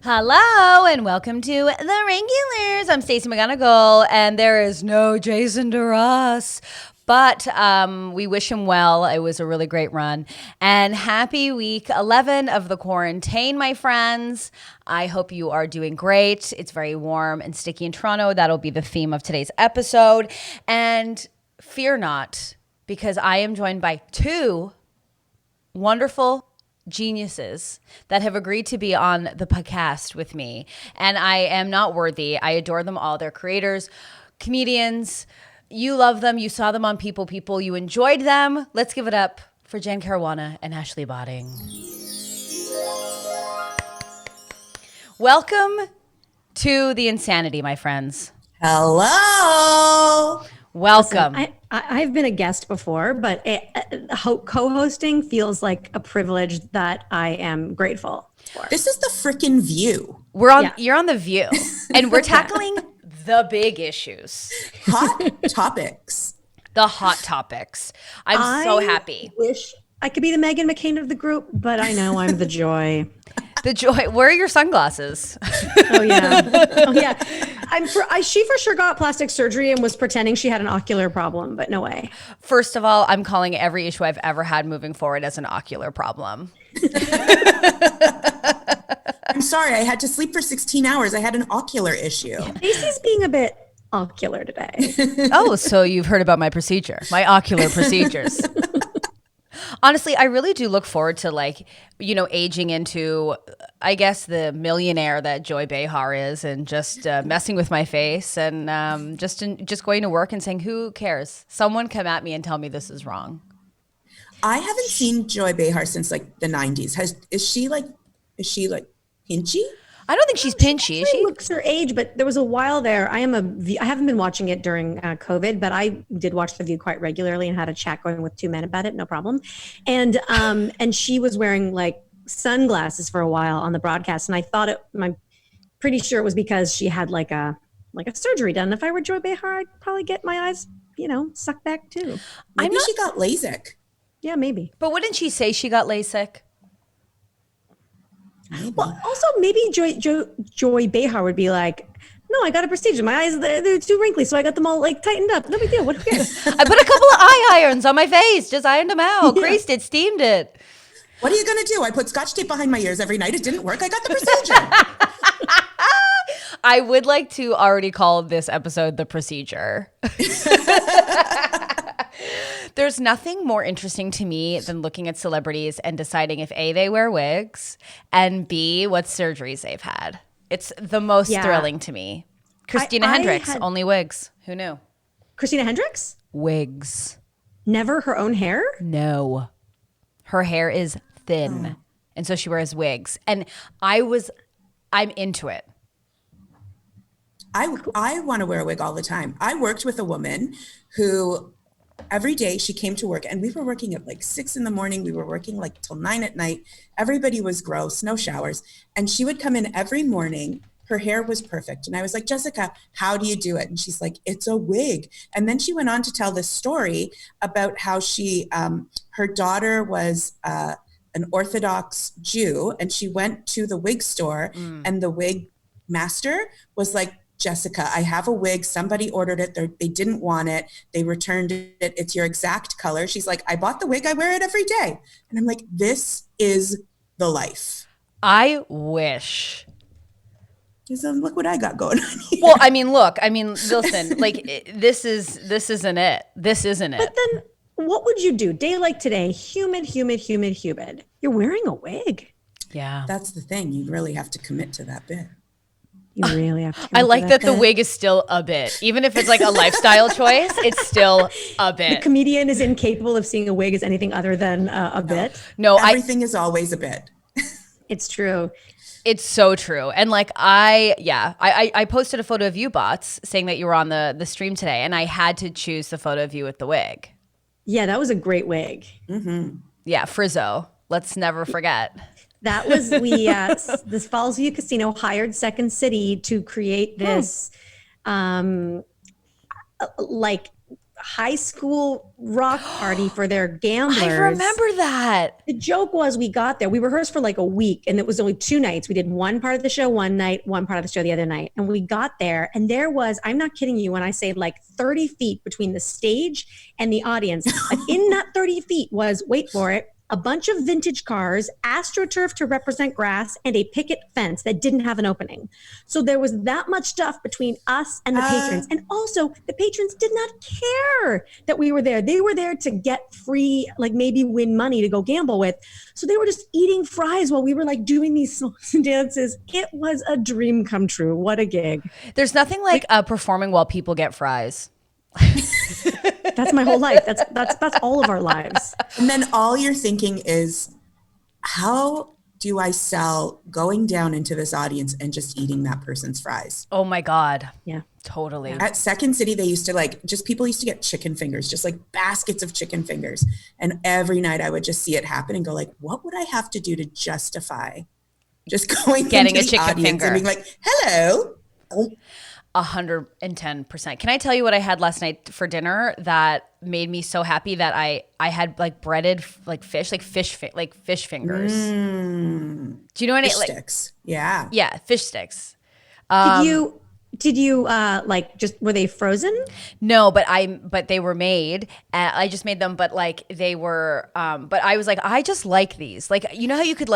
Hello and welcome to The Regulars. I'm Stacey McGonigal and there is no Jason DeRoss. But we wish him well. It was a really great run. And happy week 11 of the quarantine, my friends. I hope you are doing great. It's very warm and sticky in Toronto. That'll be the theme of today's episode. And fear not, because I am joined by two wonderful geniuses that have agreed to be on the podcast with me. And I am not worthy. I adore them all. They're creators, comedians. You love them. You saw them on People. You enjoyed them. Let's give it up for Jen Caruana and Ashley Botting. Welcome to the insanity, my friends. Hello. Welcome. Listen, I've been a guest before, but co-hosting feels like a privilege that I am grateful for. This is the frickin' View. You're on The View, and we're tackling the big issues. Hot topics. The hot topics. I'm so happy. Wish I could be the Meghan McCain of the group, but I know I'm the joy. The joy. Where are your sunglasses? Oh yeah. She for sure got plastic surgery and was pretending she had an ocular problem, but no way. First of all, I'm calling every issue I've ever had moving forward as an ocular problem. I'm sorry, I had to sleep for 16 hours. I had an ocular issue. Stacey's being a bit ocular today. Oh, so you've heard about my procedure, my ocular procedures. Honestly, I really do look forward to aging into, I guess, the millionaire that Joy Behar is, and just messing with my face and just going to work and saying, who cares? Someone come at me and tell me this is wrong. I haven't seen Joy Behar since the 90s. Is she pinchy? I don't think she's pinchy. Is she? Looks her age, but there was a while there. I haven't been watching it during COVID, but I did watch The View quite regularly and had a chat going with two men about it, no problem. And she was wearing sunglasses for a while on the broadcast, and I thought I'm pretty sure it was because she had a surgery done. If I were Joy Behar, I'd probably get my eyes, sucked back too. Maybe she got LASIK. Yeah, maybe. But wouldn't she say she got LASIK? Well, also maybe Joy Behar would be like, no, I got a procedure. My eyes, they're too wrinkly, so I got them all tightened up. No big deal. What cares? I put a couple of eye irons on my face, just ironed them out, creased it, steamed it. What are you going to do? I put Scotch tape behind my ears every night. It didn't work. I got the procedure. I would like to already call this episode The Procedure. There's nothing more interesting to me than looking at celebrities and deciding if A, they wear wigs, and B, what surgeries they've had. It's the most thrilling to me. Christina Hendricks, only wigs. Who knew? Christina Hendricks? Wigs. Never her own hair? No. Her hair is thin. And so she wears wigs. And I'm into it. I want to wear a wig all the time. I worked with a woman who every day she came to work, and we were working at 6 a.m. We were working till 9 p.m. Everybody was gross, no showers. And she would come in every morning. Her hair was perfect. And I was like, Jessica, how do you do it? And she's like, it's a wig. And then she went on to tell this story about how she, her daughter was an Orthodox Jew, and she went to the wig store and the wig master was like, Jessica, I have a wig. Somebody ordered it. They didn't want it. They returned it. It's your exact color. She's like, I bought the wig. I wear it every day. And I'm like, this is the life. I wish. Look what I got going on here. Well, listen, this isn't it. This isn't it. But then what would you do? Day like today, humid. You're wearing a wig. Yeah. That's the thing. You really have to commit to that bit. You really have to. I like that the wig is still a bit. Even if it's a lifestyle choice, it's still a bit. The comedian is incapable of seeing a wig as anything other than a bit. No, everything is always a bit. It's true. It's so true. And I posted a photo of you, Bots, saying that you were on the stream today, and I had to choose the photo of you with the wig. Yeah, that was a great wig. Mm-hmm. Yeah, Frizzo. Let's never forget. That was this Fallsview Casino hired Second City to create this high school rock party for their gamblers. I remember that. The joke was we got there. We rehearsed for like a week and it was only 2 nights. We did one part of the show one night, one part of the show the other night. And we got there and there was, I'm not kidding you when I say like 30 feet between the stage and the audience. Like in that 30 feet was, wait for it, a bunch of vintage cars, AstroTurf to represent grass, and a picket fence that didn't have an opening. So there was that much stuff between us and the patrons. And also, the patrons did not care that we were there. They were there to get free, like maybe win money to go gamble with. So they were just eating fries while we were like doing these songs and dances. It was a dream come true. What a gig. There's nothing like performing while people get fries. That's my whole life. That's all of our lives. And then all you're thinking is, how do I sell going down into this audience and just eating that person's fries? Oh my God. Yeah. Totally. At Second City, they used to people used to get chicken fingers, just like baskets of chicken fingers. And every night I would just see it happen and go like, what would I have to do to justify just going Getting into a the chicken audience finger and being like, hello? 110%. Can I tell you what I had last night for dinner that made me so happy that I had like breaded like fish fingers. Do you know what Fish I like? sticks. Yeah. Yeah, fish sticks. Did you like just were they frozen? No, but they were made. I just made them, but like they were. But I was like, I just like these. Like, you know how you could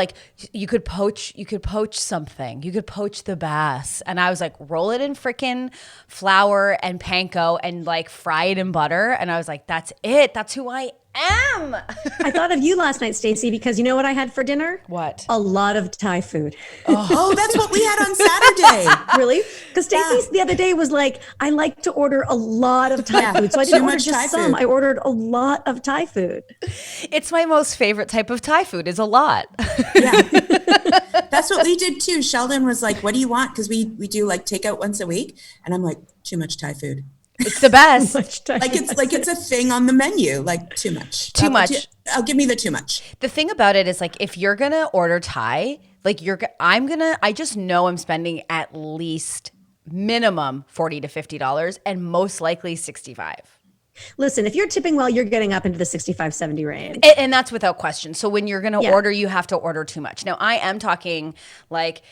poach something. You could poach the bass, and I was like, roll it in frickin' flour and panko and like fry it in butter, and I was like, that's it. That's who I am. I thought of you last night, Stacey, because you know what I had for dinner? What? A lot of Thai food. Oh, that's what we had on Saturday. Really? Because Stacey the other day was like, I like to order a lot of Thai food. So I too didn't order much Thai just some. food. I ordered a lot of Thai food. It's my most favorite type of Thai food. Is a lot. Yeah. That's what we did too. Sheldon was like, what do you want? Because we do like takeout once a week. And I'm like, too much Thai food. It's the best. It's a thing on the menu, like too much. Too much. I'll give me the too much. The thing about it is like if you're gonna order Thai, like I just know I'm spending at least minimum $40 to $50 and most likely $65. Listen, if you're tipping well, you're getting up into the 65, 70 range. And that's without question. So when you're going to order, you have to order too much. Now, I am talking like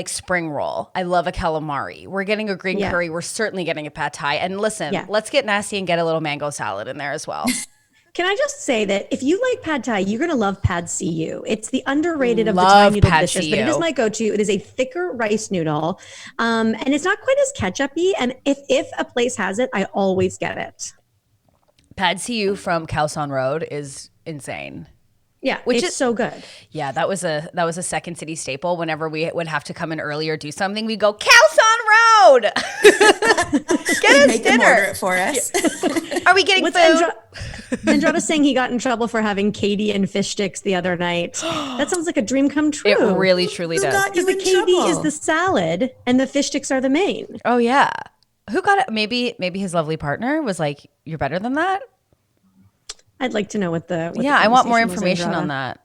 spring roll. I love a calamari. We're getting a green curry. We're certainly getting a pad thai. And listen, let's get nasty and get a little mango salad in there as well. Can I just say that if you like pad thai, you're going to love pad see-ew. It's the underrated of the Thai noodle dishes, but it is my go-to. It is a thicker rice noodle, and it's not quite as ketchup-y. And if a place has it, I always get it. Pad see-ew from Kowsan Road is insane. Yeah, which is so good. Yeah, that was a Second City staple. Whenever we would have to come in early or do something, we go Kowsan Road. Get us Make them dinner. order it for us. Are we getting food? Andrada saying he got in trouble for having Katie and fish sticks the other night. That sounds like a dream come true. It really, truly Who does. got you Because the in Katie trouble? is the salad and the fish sticks are the main. Oh yeah. Who got it? Maybe his lovely partner was like, "You're better than that." I'd like to know what the I want more conversation was, information on Andrada. that.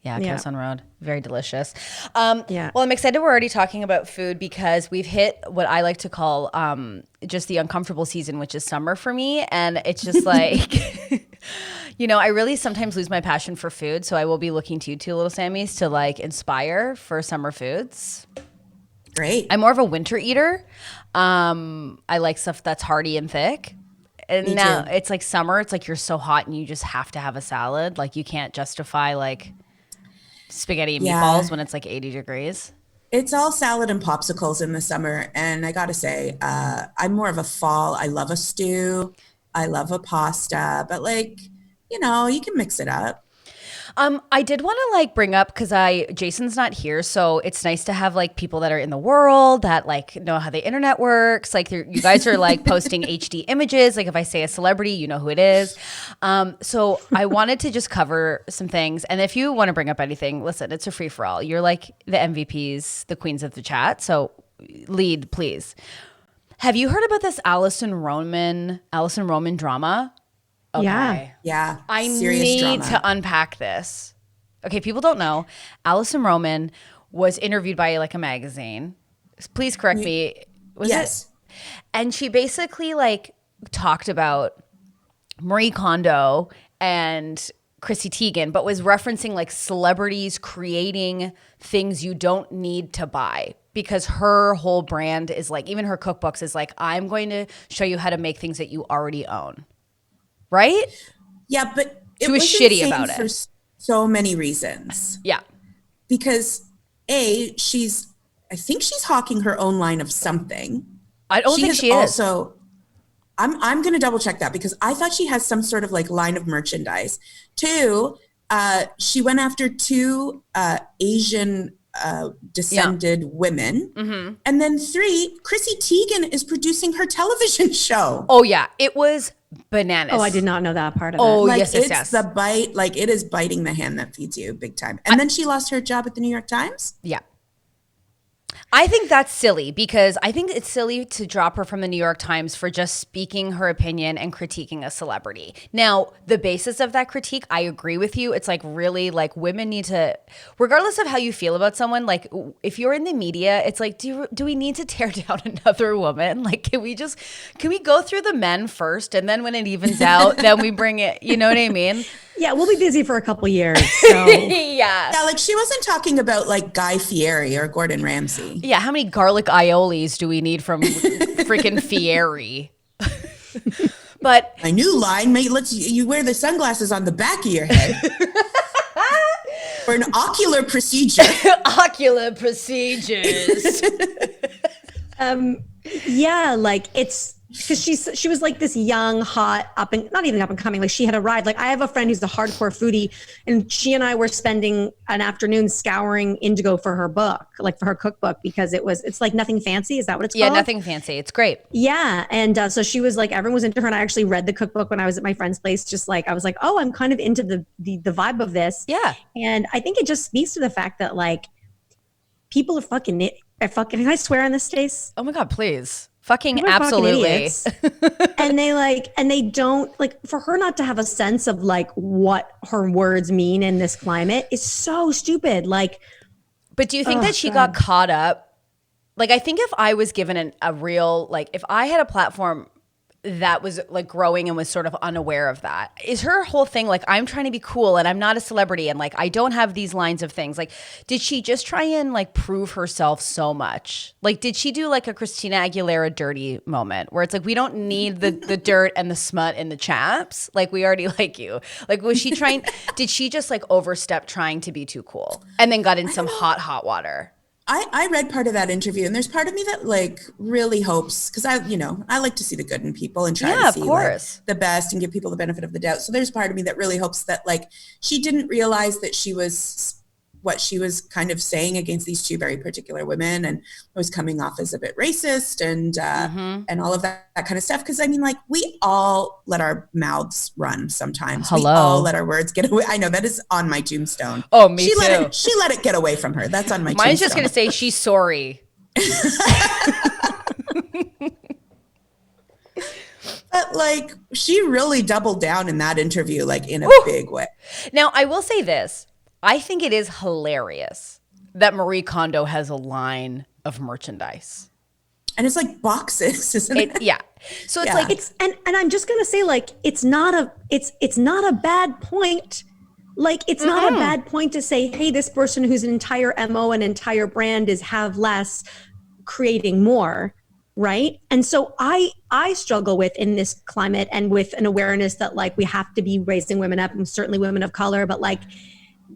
Yeah, Yeah. Kowsan Road. Very delicious. Yeah. Well, I'm excited we're already talking about food because we've hit what I like to call just the uncomfortable season, which is summer for me. And it's just like, I really sometimes lose my passion for food. So I will be looking to you two little Sammys to like inspire for summer foods. Great. I'm more of a winter eater. I like stuff that's hearty and thick. And Me now too. it's like summer. It's like you're so hot and you just have to have a salad. Like you can't justify like spaghetti and meatballs when it's like 80 degrees. It's all salad and popsicles in the summer. And I got to say, I'm more of a fall. I love a stew. I love a pasta. But you can mix it up. I did want to like bring up because Jason's not here, so it's nice to have like people that are in the world that like know how the internet works. Like you guys are like posting HD images. Like if I say a celebrity, you know who it is. So I wanted to just cover some things, and if you want to bring up anything, listen, it's a free for all. You're like the MVPs, the queens of the chat. So lead, please. Have you heard about this Allison Roman drama? Okay. Yeah. Yeah. I serious need drama. to unpack this. Okay, people don't know. Allison Roman was interviewed by like a magazine. Please correct me. Was Yes. it? And she basically like talked about Marie Kondo and Chrissy Teigen, but was referencing like celebrities creating things you don't need to buy, because her whole brand is like, even her cookbooks is like, I'm going to show you how to make things that you already own. Right? Yeah, but it She was shitty about it for so many reasons. Yeah. Because I think she's hawking her own line of something. I don't think she is. Also, I'm going to double check that, because I thought she has some sort of like line of merchandise. Two, she went after two Asian descended women. Mm-hmm. And then three, Chrissy Teigen is producing her television show. Oh yeah, it was bananas. Oh, I did not know that part of it. Like, yes. it's the bite, like it is biting the hand that feeds you big time. And then she lost her job at the New York Times. Yeah. I think that's silly, because I think it's silly to drop her from the New York Times for just speaking her opinion and critiquing a celebrity. Now, the basis of that critique, I agree with you. It's like, really, like, women need to, regardless of how you feel about someone, like if you're in the media, it's like, do we need to tear down another woman? Like, can we go through the men first, and then when it evens out, then we bring it, you know what I mean? Yeah, we'll be busy for a couple years. So. Yeah, like she wasn't talking about like Guy Fieri or Gordon Ramsay. Yeah, how many garlic aiolis do we need from freaking Fieri? But my new line, mate, you wear the sunglasses on the back of your head for an ocular procedure. Ocular procedures. Yeah, like it's because she was like this young, hot, not even up and coming. Like she had arrived. Like I have a friend who's a hardcore foodie, and she and I were spending an afternoon scouring Indigo for her book, like for her cookbook, because it's like Nothing Fancy. Is that what it's called? Yeah, Nothing Fancy. It's great. Yeah, and so she was like, everyone was into her, and I actually read the cookbook when I was at my friend's place. Just like I was like, oh, I'm kind of into the vibe of this. Yeah, and I think it just speaks to the fact that like people are fucking. Can I swear on this, Stace? Oh my God, please. Fucking absolutely. and they don't like, for her not to have a sense of like what her words mean in this climate is so stupid. Like, but do you think that she got caught up? Like, I think if I was given a real, like, if I had a platform that was like growing and was sort of unaware of that, is her whole thing like, I'm trying to be cool and I'm not a celebrity and like I don't have these lines of things. Like, did she just try and like prove herself so much? Like, did she do like a Christina Aguilera dirty moment where it's like, we don't need the dirt and the smut and the chaps, like we already like you? Like, was she trying, did she just like overstep trying to be too cool and then got in some hot water? I read part of that interview, and there's part of me that like really hopes, because I like to see the good in people and try to see like, the best and give people the benefit of the doubt. So there's part of me that really hopes that like she didn't realize that what she was kind of saying against these two very particular women, and was coming off as a bit racist and all of that kind of stuff. Because I mean, like, we all let our mouths run sometimes. Hello. We all let our words get away. I know that is on my tombstone. Oh, me too. She let it get away from her. That's on my tombstone. Mine's just going to say she's sorry. But like, she really doubled down in that interview, like in a big way. Now, I will say this. I think it is hilarious that Marie Kondo has a line of merchandise. And it's like boxes, isn't it? Yeah. So it's like, it's, and I'm just going to say, like, it's not a bad point. Like, it's not a bad point to say, hey, this person whose entire MO and entire brand is have less, creating more. Right. And so I struggle with, in this climate and with an awareness that like, we have to be raising women up, and certainly women of color, but like,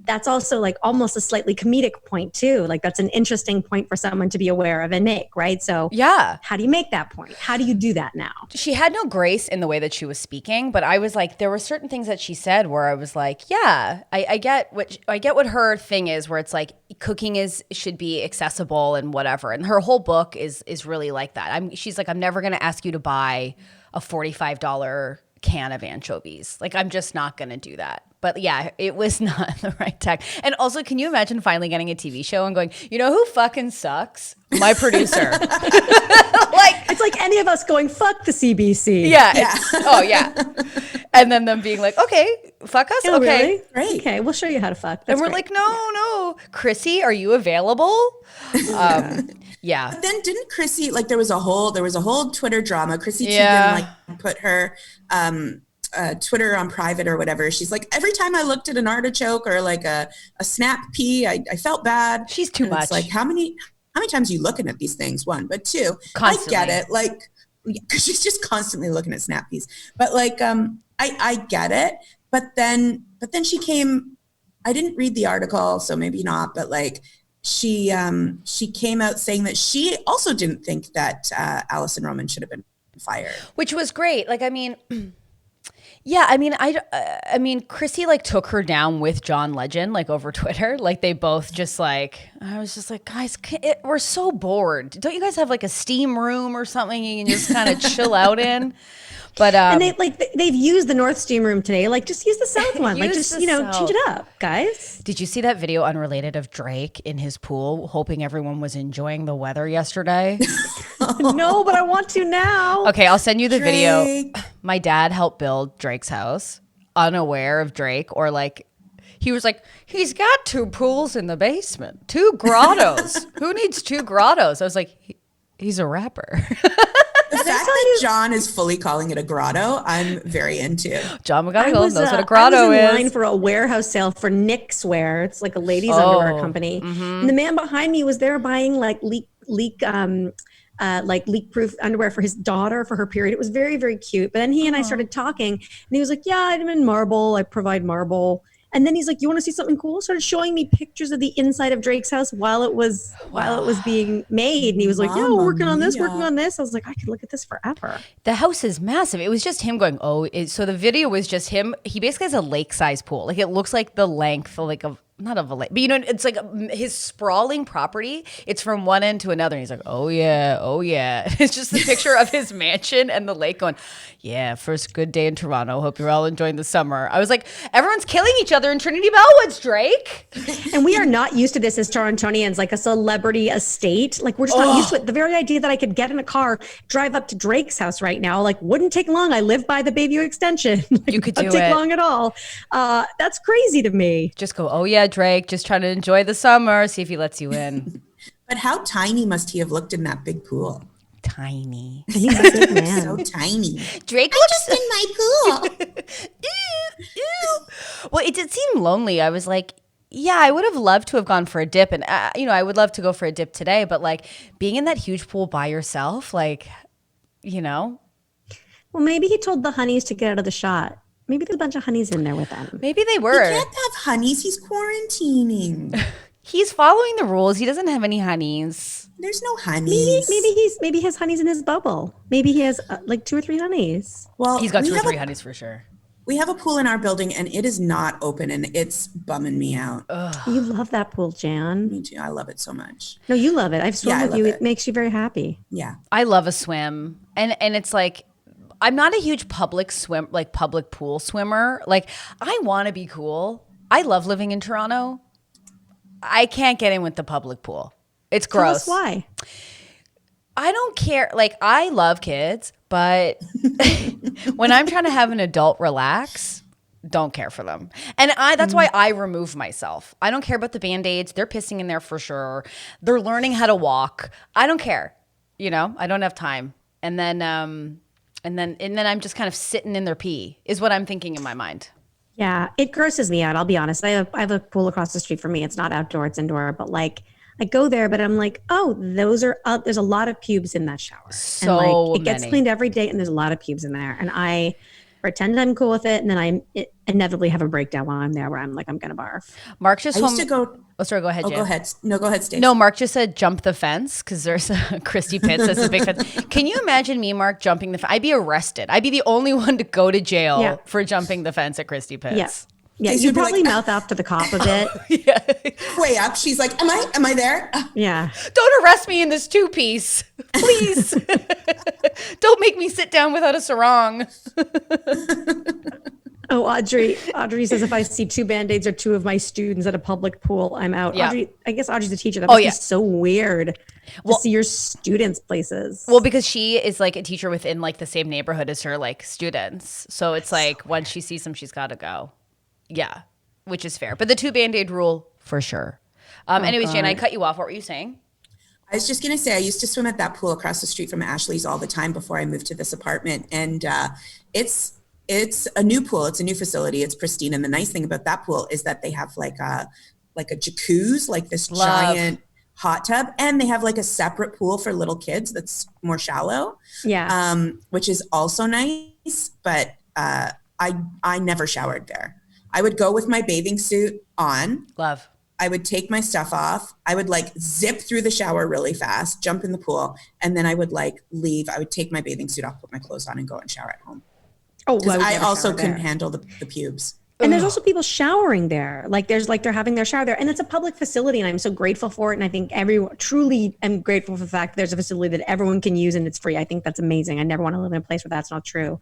that's also like almost a slightly comedic point too. Like, that's an interesting point for someone to be aware of and make, right? So yeah, how do you make that point? How do you do that now? She had no grace in the way that she was speaking, but I was like, there were certain things that she said where I was like, yeah, I get what her thing is, where it's like cooking should be accessible and whatever. And her whole book is really like that. She's like, I'm never going to ask you to buy a $45 can of anchovies. Like, I'm just not going to do that. But yeah, it was not the right tech. And also, can you imagine finally getting a TV show and going, you know who fucking sucks? My producer. Like, it's like any of us going, fuck the CBC. Yeah. Oh, yeah. And then them being like, okay, fuck us? Oh, okay. Really? Great. Okay, we'll show you how to fuck. That's and we're great. like, no. Chrissy, are you available? Yeah. But then didn't Chrissy, like, there was a whole Twitter drama. Chrissy Teigen like put her Twitter on private or whatever. She's like, every time I looked at an artichoke or like a snap pea, I felt bad. She's too much. It's like, how many times are you looking at these things? One, but two, Constantly. I get it. Like, because she's just constantly looking at snap peas. But like, I get it. But then she came. I didn't read the article, so maybe not. But like, she came out saying that she also didn't think that Allison Roman should have been fired, which was great. Like, I mean. Yeah, I mean, Chrissy like took her down with John Legend like over Twitter. Like they both just like, I was just like, guys, we're so bored. Don't you guys have like a steam room or something you can just kind of chill out in? But and they've used the North Steam Room today. Like just use the South one. Like just change it up, guys. Did you see that video unrelated of Drake in his pool, hoping everyone was enjoying the weather yesterday? No, but I want to now. Okay, I'll send you the video. My dad helped build Drake's house, unaware of Drake, or like he was like, he's got 2 pools in the basement, 2 grottos. Who needs 2 grottos? I was like, he's a rapper. The fact that John is fully calling it a grotto, I'm very into. John McGonigal knows what a grotto I was in is. line for a warehouse sale for Knix Wear. It's like a ladies' underwear company. Mm-hmm. And the man behind me was there buying like leak-proof underwear for his daughter for her period. It was very, very cute. But then he and I started talking, and he was like, yeah, I'm in marble. I provide marble. And then he's like, you want to see something cool? Started showing me pictures of the inside of Drake's house while it was being made. And he was like, yeah, we're working on this. I was like, I could look at this forever. The house is massive. It was just him going, so the video was just him. He basically has a lake-size pool. Like it looks like the length like of, not of a lake, but you know, it's like his sprawling property. It's from one end to another. And he's like, oh yeah. It's just the picture of his mansion and the lake going, yeah, first good day in Toronto. Hope you're all enjoying the summer. I was like, everyone's killing each other in Trinity Bellwoods, Drake. And we are not used to this as Torontonians, like a celebrity estate. Like we're just not used to it. The very idea that I could get in a car, drive up to Drake's house right now, like wouldn't take long. I live by the Bayview Extension. Like, you could do it. Wouldn't take long at all. That's crazy to me. Just go, oh yeah, Drake, just trying to enjoy the summer. See if he lets you in. But how tiny must he have looked in that big pool? Tiny. He's a big man. So tiny. Drake looks in my pool. Ew. Well, it did seem lonely. I was like, yeah, I would have loved to have gone for a dip. And, I would love to go for a dip today. But like being in that huge pool by yourself, like, Well, maybe he told the honeys to get out of the shot. Maybe there's a bunch of honeys in there with them. Maybe they were. He can't have honeys. He's quarantining. He's following the rules. He doesn't have any honeys. There's no honeys. Maybe he has honeys in his bubble. Maybe he has like 2 or 3 honeys. Well, he's got 2 or 3 honeys for sure. We have a pool in our building and it is not open and it's bumming me out. Ugh. You love that pool, Jan. Me too. I love it so much. No, you love it. I've swum with you. It makes you very happy. Yeah. I love a swim. And it's like, I'm not a huge public pool swimmer. Like I want to be cool. I love living in Toronto. I can't get in with the public pool. It's gross. Tell us why. I don't care. Like I love kids, but when I'm trying to have an adult relax, don't care for them. And that's why I remove myself. I don't care about the Band-Aids. They're pissing in there for sure. They're learning how to walk. I don't care. I don't have time. And then I'm just kind of sitting in their pee is what I'm thinking in my mind. Yeah, it grosses me out. I'll be honest. I have a pool across the street from me. It's not outdoor, it's indoor. But like, I go there, but I'm like, there's a lot of pubes in that shower. So and like, it gets many. cleaned every day, and there's a lot of pubes in there. And I pretend I'm cool with it, and then I inevitably have a breakdown while I'm there, where I'm like, I'm gonna barf. Mark just used to go. Oh, sorry. Go ahead, Jan. Go ahead. No, go ahead, Stacey. No, Mark just said jump the fence because there's a Christy Pitts. That's a big fence. Can you imagine me, Mark, jumping the fence? I'd be arrested. I'd be the only one to go to jail for jumping the fence at Christy Pitts. Yeah. Yeah, you probably mouth off to the cop a bit. Yeah. Way up. She's like, am I there? Yeah. Don't arrest me in this 2-piece. Please. Don't make me sit down without a sarong. Oh, Audrey says if I see 2 Band-Aids or 2 of my students at a public pool, I'm out. Yeah. Audrey, I guess Audrey's a teacher. That must be so weird to see your students places. Well, because she is like a teacher within like the same neighborhood as her like students. So it's like once she sees them, she's got to go. Yeah, which is fair. But the 2 Band-Aid rule for sure. Anyways, Jane, I cut you off. What were you saying? I was just going to say, I used to swim at that pool across the street from Ashley's all the time before I moved to this apartment. And it's It's a new pool. It's a new facility. It's pristine. And the nice thing about that pool is that they have like a jacuzzi, like this giant hot tub, and they have like a separate pool for little kids that's more shallow. Yeah. Which is also nice. But I never showered there. I would go with my bathing suit on. Love. I would take my stuff off. I would like zip through the shower really fast, jump in the pool, and then I would like leave. I would take my bathing suit off, put my clothes on, and go and shower at home. Oh, Because I also couldn't handle the pubes. And there's also people showering there. Like they're having their shower there, and it's a public facility, and I'm so grateful for it. And I think truly am grateful for the fact that there's a facility that everyone can use and it's free. I think that's amazing. I never want to live in a place where that's not true.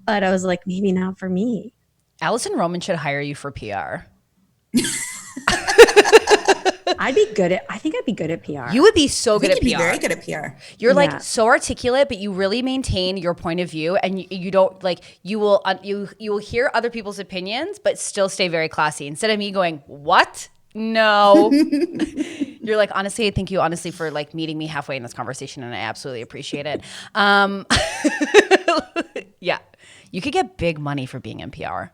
But I was like, maybe not for me. Allison Roman should hire you for PR. I think I'd be good at PR. You would be so good at PR. You'd be very good at PR. You're like so articulate, but you really maintain your point of view, and you don't like you will hear other people's opinions, but still stay very classy. Instead of me going, "What? No," you're like, honestly, thank you, honestly, for like meeting me halfway in this conversation, and I absolutely appreciate it. Yeah, you could get big money for being in PR.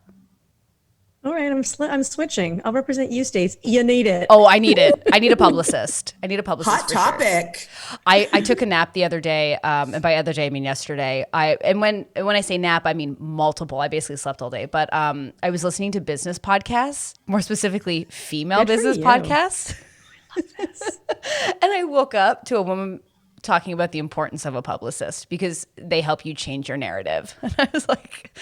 All right, I'm switching. I'll represent you, Stace. You need it. Oh, I need it. I need a publicist. Hot topic. Sure. I took a nap the other day, and by other day I mean yesterday. When I say nap, I mean multiple. I basically slept all day, but I was listening to business podcasts, more specifically female business podcasts. I love this. And I woke up to a woman talking about the importance of a publicist because they help you change your narrative. And I was like,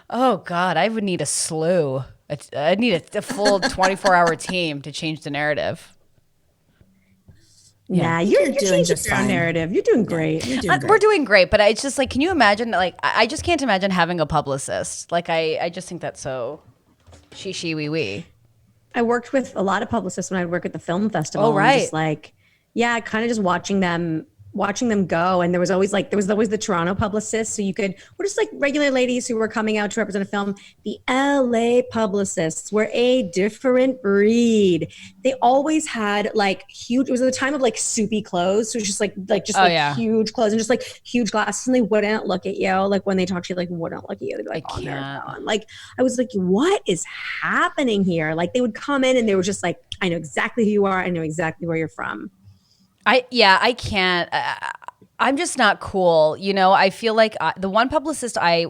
oh God, I would need a slew. I'd need a full 24-hour team to change the narrative. Yeah, you're doing just fine. Narrative. You're doing great. We're doing great, but it's just like, can you imagine? Like, I just can't imagine having a publicist. Like, I just think that's so she wee wee. I worked with a lot of publicists when I worked at the film festival. Oh, right. Just like, yeah, kind of just watching them go. And there was always the Toronto publicists. So we're just like regular ladies who were coming out to represent a film. The LA publicists were a different breed. They always had like huge, it was at the time of like soupy clothes. So it was just huge clothes and just like huge glasses. And they wouldn't look at you. Like when they talk to you, like wouldn't look at you. They'd be like, on their phone. Like I was like, what is happening here? Like they would come in and they were just like, I know exactly who you are. I know exactly where you're from. I can't. I'm just not cool. You know, I feel like the one publicist I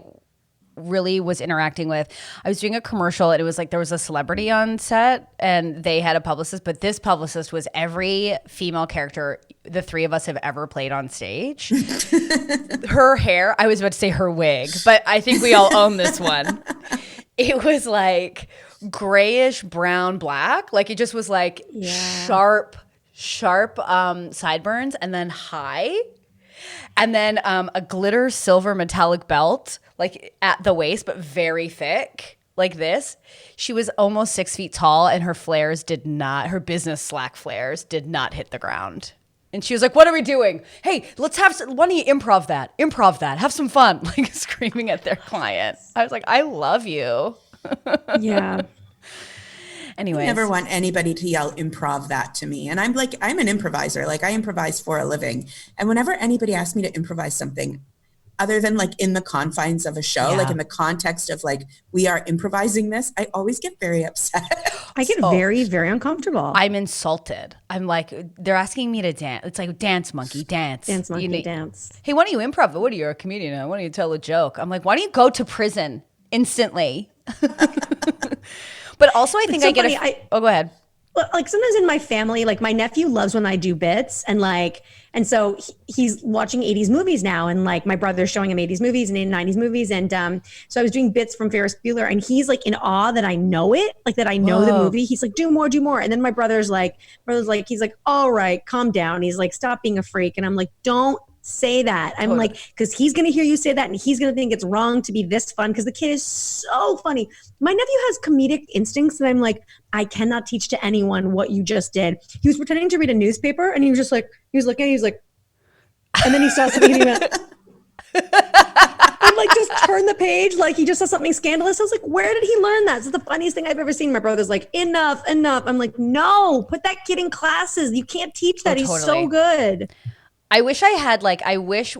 really was interacting with, I was doing a commercial and it was like there was a celebrity on set and they had a publicist, but this publicist was every female character the three of us have ever played on stage. Her hair, I was about to say her wig, but I think we all own this one. It was like grayish, brown, black. Like it just was like sharp sideburns and then high, and then a glitter silver metallic belt like at the waist but very thick like this. She was almost 6 feet tall and her business slack flares did not hit the ground. And she was like, what are we doing? Hey, why don't you improv that, have some fun, like screaming at their client. I was like, I love you. Yeah. Anyways. I never want anybody to yell improv that to me. And I'm an improviser. Like I improvise for a living. And whenever anybody asks me to improvise something other than like in the confines of a show, like in the context of like, we are improvising this, I always get very upset. I get very, very uncomfortable. I'm insulted. I'm like, they're asking me to dance. It's like, dance, monkey, dance. Dance, monkey, dance. Hey, why don't you improv? What are you, a comedian? Why don't you tell a joke? I'm like, why don't you go to prison instantly? But also, I think so I get funny. Go ahead. Well, like sometimes in my family, like my nephew loves when I do bits and so he's watching 80s movies now. And like my brother's showing him 80s movies and 90s movies. And so I was doing bits from Ferris Bueller and he's like in awe that I know it, like that I know the movie. He's like, do more. And then my brother's like, he's like, all right, calm down. He's like, stop being a freak. And I'm like, don't say that. I'm like, because he's going to hear you say that and he's going to think it's wrong to be this fun because the kid is so funny. My nephew has comedic instincts and I'm like, I cannot teach to anyone what you just did. He was pretending to read a newspaper and he was just like, he was looking, he was like, and then he saw something and he went, and like just turn the page like he just saw something scandalous. I was like, where did he learn that? It's the funniest thing I've ever seen. My brother's like, enough. I'm like, no, put that kid in classes. You can't teach that. He's so good. I wish I had I wish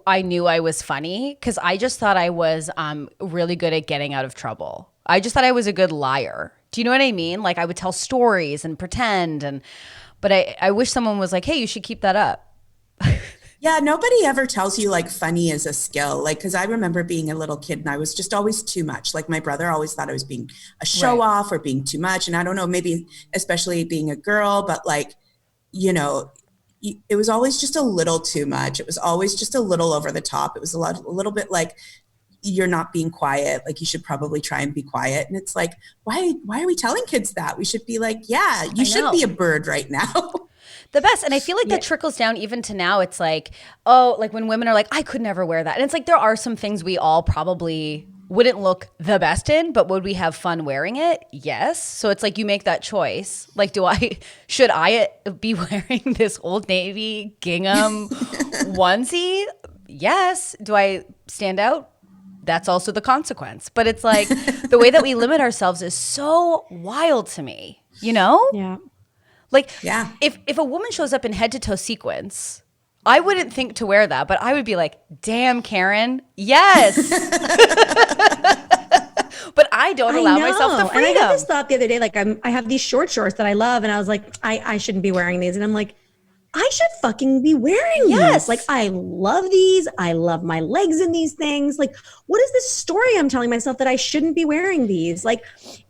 I knew I was funny because I just thought I was really good at getting out of trouble. I just thought I was a good liar. Do you know what I mean? Like I would tell stories and pretend but I wish someone was like, hey, you should keep that up. Yeah, nobody ever tells you like funny is a skill. Like, cause I remember being a little kid and I was just always too much. Like my brother always thought I was being a show off or being too much. And I don't know, maybe especially being a girl, but like, you know, it was always just a little too much. It was always just a little over the top. It was a little bit like, you're not being quiet. Like you should probably try and be quiet. And it's like, why are we telling kids that? We should be like, yeah, you should be a bird right now. The best. And I feel like that trickles down even to now. It's like, oh, like when women are like, I could never wear that. And it's like, there are some things we all probably wouldn't look the best in, but would we have fun wearing it? Yes. So it's like you make that choice. Like, should I be wearing this Old Navy gingham onesie? Yes. Do I stand out? That's also the consequence. But it's like the way that we limit ourselves is so wild to me, you know? Yeah. Like, if a woman shows up in head to toe sequins, I wouldn't think to wear that, but I would be like, damn, Karen, yes. But I don't allow myself the freedom. And I got this thought the other day, like I have these short shorts that I love, and I was like, I shouldn't be wearing these. And I'm like, I should fucking be wearing these. Like, I love these. I love my legs in these things. Like, what is this story I'm telling myself that I shouldn't be wearing these? Like,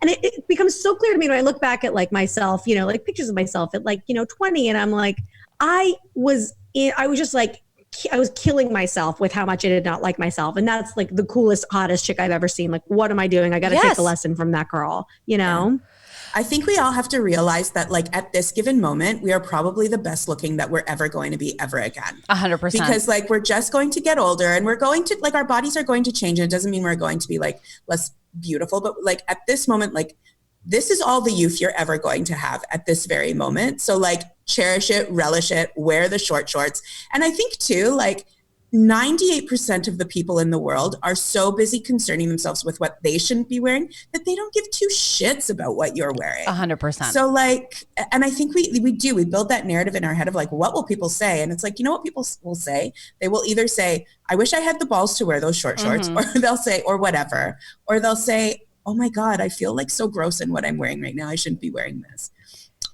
and it becomes so clear to me when I look back at like myself, you know, like pictures of myself at like, 20. And I'm like, I was just like, I was killing myself with how much I did not like myself. And that's like the coolest, hottest chick I've ever seen. Like, what am I doing? I got to take a lesson from that girl, you know? Yeah. I think we all have to realize that like at this given moment, we are probably the best looking that we're ever going to be ever again. 100%. Because like, we're just going to get older and we're going to like, our bodies are going to change. And it doesn't mean we're going to be like less beautiful, but like at this moment, like this is all the youth you're ever going to have at this very moment. So like cherish it, relish it, wear the short shorts. And I think too, like 98% of the people in the world are so busy concerning themselves with what they shouldn't be wearing that they don't give two shits about what you're wearing. 100%. So like, and I think we build that narrative in our head of like, what will people say? And it's like, you know what people will say? They will either say, I wish I had the balls to wear those short shorts, or they'll say, or whatever, or they'll say, oh my God, I feel like so gross in what I'm wearing right now. I shouldn't be wearing this.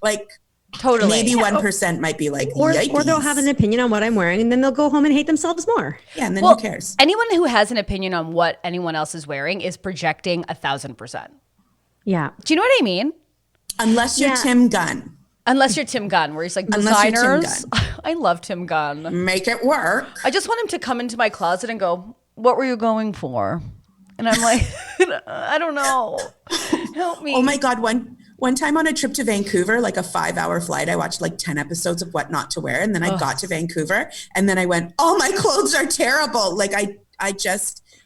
Like, totally. Maybe 1% might be like, or they'll have an opinion on what I'm wearing and then they'll go home and hate themselves more. Yeah, and then who cares? Anyone who has an opinion on what anyone else is wearing is projecting 1,000%. Yeah. Do you know what I mean? Unless you're Tim Gunn. Unless you're Tim Gunn, where he's like, designers. I love Tim Gunn. Make it work. I just want him to come into my closet and go, what were you going for? And I'm like, I don't know. Help me. Oh my God. One time on a trip to Vancouver, like a 5-hour flight, I watched like 10 episodes of What Not to Wear. And then I got to Vancouver and then I went, oh, my clothes are terrible. Like I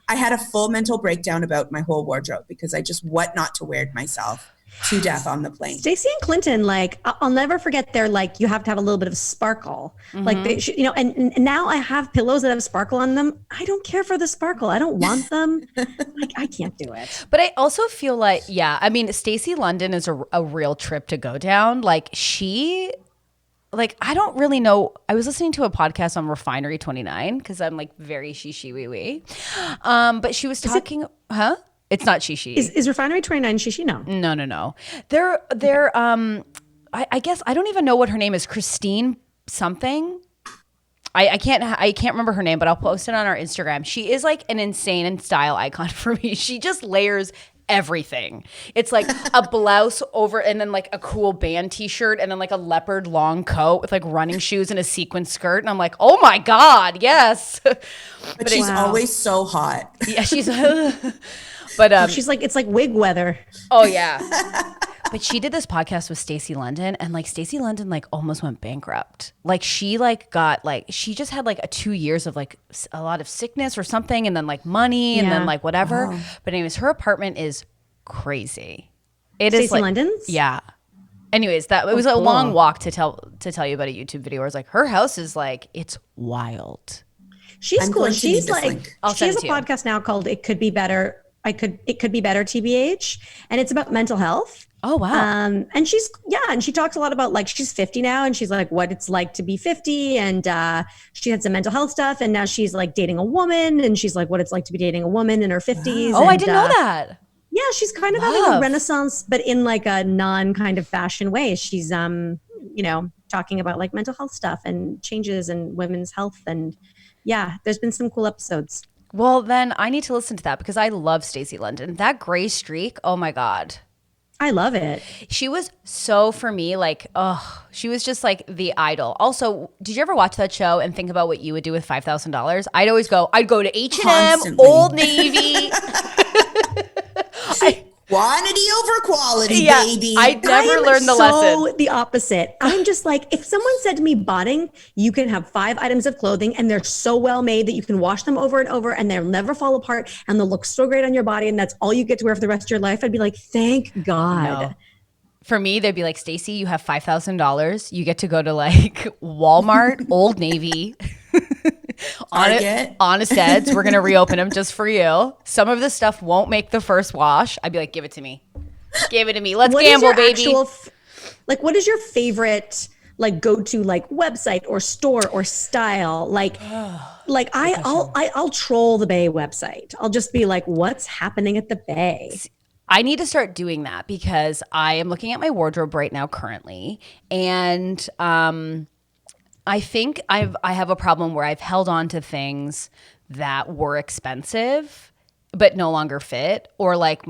had a full mental breakdown about my whole wardrobe because I just what not to wear myself to death on the plane. Stacey and Clinton, like I'll never forget their like you have to have a little bit of sparkle. Like they should, and now I have pillows that have sparkle on them. I don't care for the sparkle. I don't want them. Like I can't do it. But I also feel like, I mean, Stacey London is a real trip to go down. Like I don't really know. I was listening to a podcast on Refinery 29 because I'm like very she wee wee. But she was talking, It's not Shishi. Is Refinery 29 Shishi? No. No. They're I guess I don't even know what her name is. Christine something. I can't remember her name, but I'll post it on our Instagram. She is like an insane and style icon for me. She just layers everything. It's like a blouse over and then like a cool band t-shirt and then like a leopard long coat with like running shoes and a sequin skirt. And I'm like, oh my God, yes. But she's always so hot. Yeah, she's but she's like, it's like wig weather. Oh yeah. But she did this podcast with Stacey London and like Stacey London like almost went bankrupt. Like she like got like, she just had like 2 years of like a lot of sickness or something and then like money and then like whatever. Oh. But anyways, her apartment is crazy. It is Stacey London's? Yeah. Anyways, it was a long walk to tell you about a YouTube video where it's like her house is like, it's wild. She's cool. She's like, she has a podcast now called It Could Be Better. It could be better, TBH, and it's about mental health. Oh, wow. And she talks a lot about like she's 50 now, and she's like what it's like to be 50, and she had some mental health stuff, and now she's like dating a woman, and she's like what it's like to be dating a woman in her 50s. Oh, I And didn't know that. yeah, she's kind of having a Love. renaissance, but in like a non kind of fashion way. She's talking about like mental health stuff and changes in women's health, and yeah, there's been some cool episodes. Well, then I need to listen to that because I love Stacey London. That gray streak, oh my God. I love it. She was so, for me, like, oh, she was just like the idol. Also, did you ever watch that show and think about what you would do with $5,000? I'd go to H&M, Constantly. Old Navy. Quantity over quality, Yeah, baby. I never learned the lesson. The opposite. I'm just like, if someone said to me, Botting, you can have 5 items of clothing and they're so well made that you can wash them over and over and they'll never fall apart and they'll look so great on your body and that's all you get to wear for the rest of your life, I'd be like, thank God. No. For me, they'd be like, Stacey, you have $5,000. You get to go to like Walmart, Old Navy, Target. Honest Eds. We're going to reopen them just for you. Some of the stuff won't make the first wash. I'd be like, give it to me. Give it to me. Let's gamble, baby. What is your favorite like go to like website or store or style? I'll troll the Bay website. I'll just be like, what's happening at the Bay? I need to start doing that because I am looking at my wardrobe right now currently. And I think I have a problem where I've held on to things that were expensive but no longer fit, or like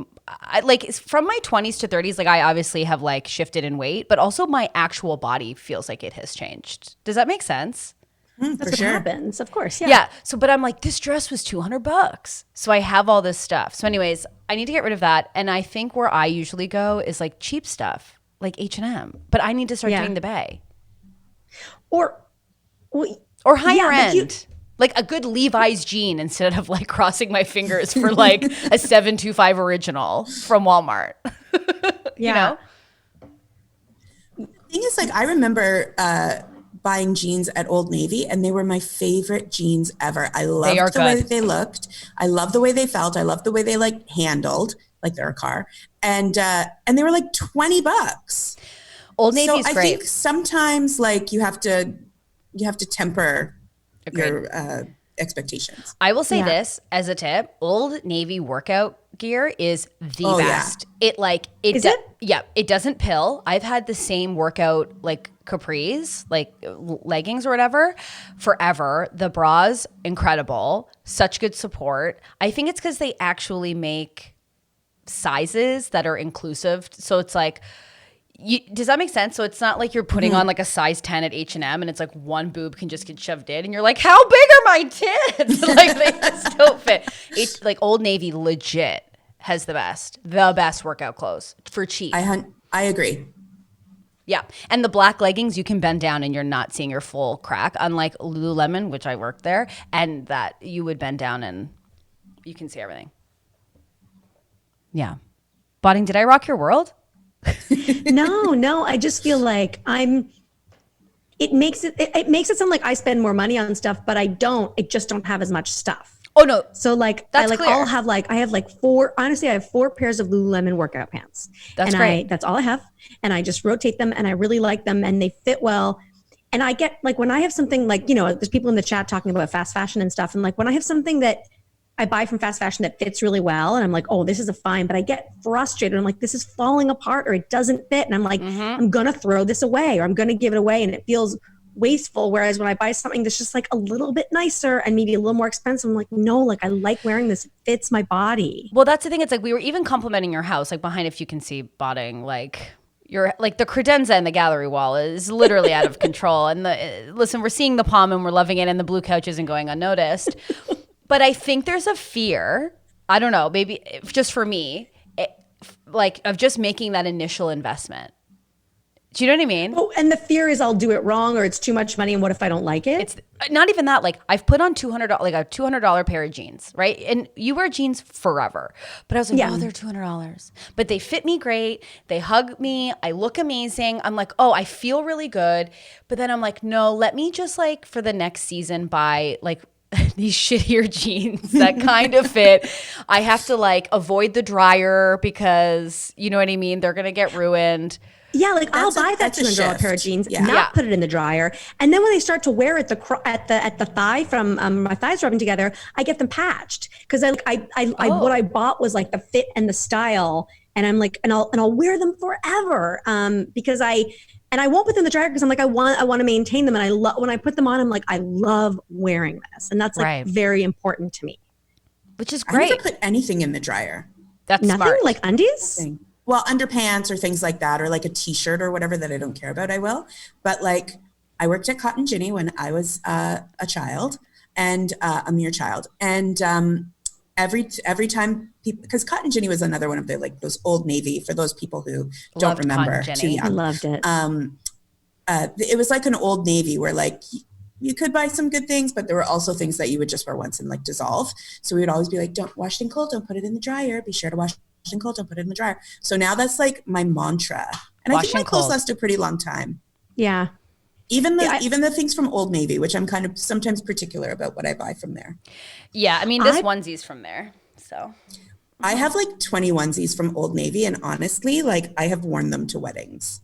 from my 20s to 30s, like I obviously have like shifted in weight, but also my actual body feels like it has changed. Does that make sense? That's what happens, of course. Yeah. Yeah. So, but I'm like, this dress was $200. So I have all this stuff. So anyways, I need to get rid of that. And I think where I usually go is like cheap stuff, like H&M. But I need to start doing the Bay. Or higher end. Like a good Levi's jean instead of like crossing my fingers for like a 725 original from Walmart. You know? The thing is, like, I remember buying jeans at Old Navy, and they were my favorite jeans ever. I loved the way that they looked. I loved the way they felt. I loved the way they like handled, like they're a car. And they were like $20. Old Navy's so I great. think sometimes like you have to temper your expectations. I will say this as a tip: Old Navy workout gear is the best. Yeah. It doesn't pill. I've had the same workout like capris, like leggings or whatever, forever. The bras, incredible, such good support. I think it's because they actually make sizes that are inclusive. So it's like, does that make sense? So it's not like you're putting on like a size 10 at H&M and it's like one boob can just get shoved in and you're like, how big are my tits? Like they just don't fit. It's like Old Navy legit has the best workout clothes for cheap. I agree. Yeah. And the black leggings, you can bend down and you're not seeing your full crack, unlike Lululemon, which I worked there, and that you would bend down and you can see everything. Yeah. Botting, did I rock your world? No. I just feel like it makes it sound like I spend more money on stuff, but I don't. I just don't have as much stuff. Oh no. So like That's clear. I have 4 pairs of Lululemon workout pants. That's great. That's all I have. And I just rotate them and I really like them and they fit well. And I get like when I have something like, there's people in the chat talking about fast fashion and stuff. And like when I have something that I buy from fast fashion that fits really well and I'm like, oh, this is fine, but I get frustrated. I'm like, this is falling apart or it doesn't fit. And I'm like, I'm going to throw this away or I'm going to give it away. And it feels wasteful. Whereas when I buy something that's just like a little bit nicer and maybe a little more expensive, I'm like, no, like I like wearing this. It fits my body. Well, that's the thing. It's like we were even complimenting your house, like behind, if you can see Botting, like your like the credenza and the gallery wall is literally out of control. And listen, we're seeing the palm and we're loving it, and the blue couch isn't going unnoticed. But I think there's a fear. I don't know, maybe just for me, like of just making that initial investment. Do you know what I mean? Oh, and the fear is I'll do it wrong or it's too much money. And what if I don't like it? It's not even that. Like I've put on $200, like a $200 pair of jeans, right? And you wear jeans forever. But I was like, oh, they're $200. But they fit me great. They hug me. I look amazing. I'm like, oh, I feel really good. But then I'm like, no, let me just like for the next season buy like these shittier jeans that kind of fit. I have to like avoid the dryer because you know what I mean? They're going to get ruined. Yeah, like I'll That's a- buy that that's a $200 pair of shift. jeans, Yeah. not Yeah. put it in the dryer, and then when they start to wear it at the thigh from my thighs rubbing together, I get them patched because I what I bought was like the fit and the style, and I'm like, and I'll wear them forever because I won't put them in the dryer because I'm like I want to maintain them, and I love when I put them on, I'm like I love wearing this, and that's like Right. very important to me. Which is I never great. put anything in the dryer. That's Nothing smart. like undies. Well, underpants or things like that, or like a t-shirt or whatever that I don't care about, I will. But like, I worked at Cotton Ginny when I was a child and a mere child. And every time people, because Cotton Ginny was another one of the like those Old Navy, for those people who don't Loved remember, Cotton too Ginny. young. Loved it. It was like an Old Navy where like you could buy some good things, but there were also things that you would just wear once and like dissolve. So we would always be like, don't wash it in cold, don't put it in the dryer. Be sure to wash it in cold, don't put it in the dryer. So now that's like my mantra. And I Wash think my in clothes cold. last a pretty long time. Yeah. Even the things from Old Navy, which I'm kind of sometimes particular about what I buy from there. Yeah, I mean, this onesie's from there. So I have like 20 onesies from Old Navy, and honestly, like I have worn them to weddings.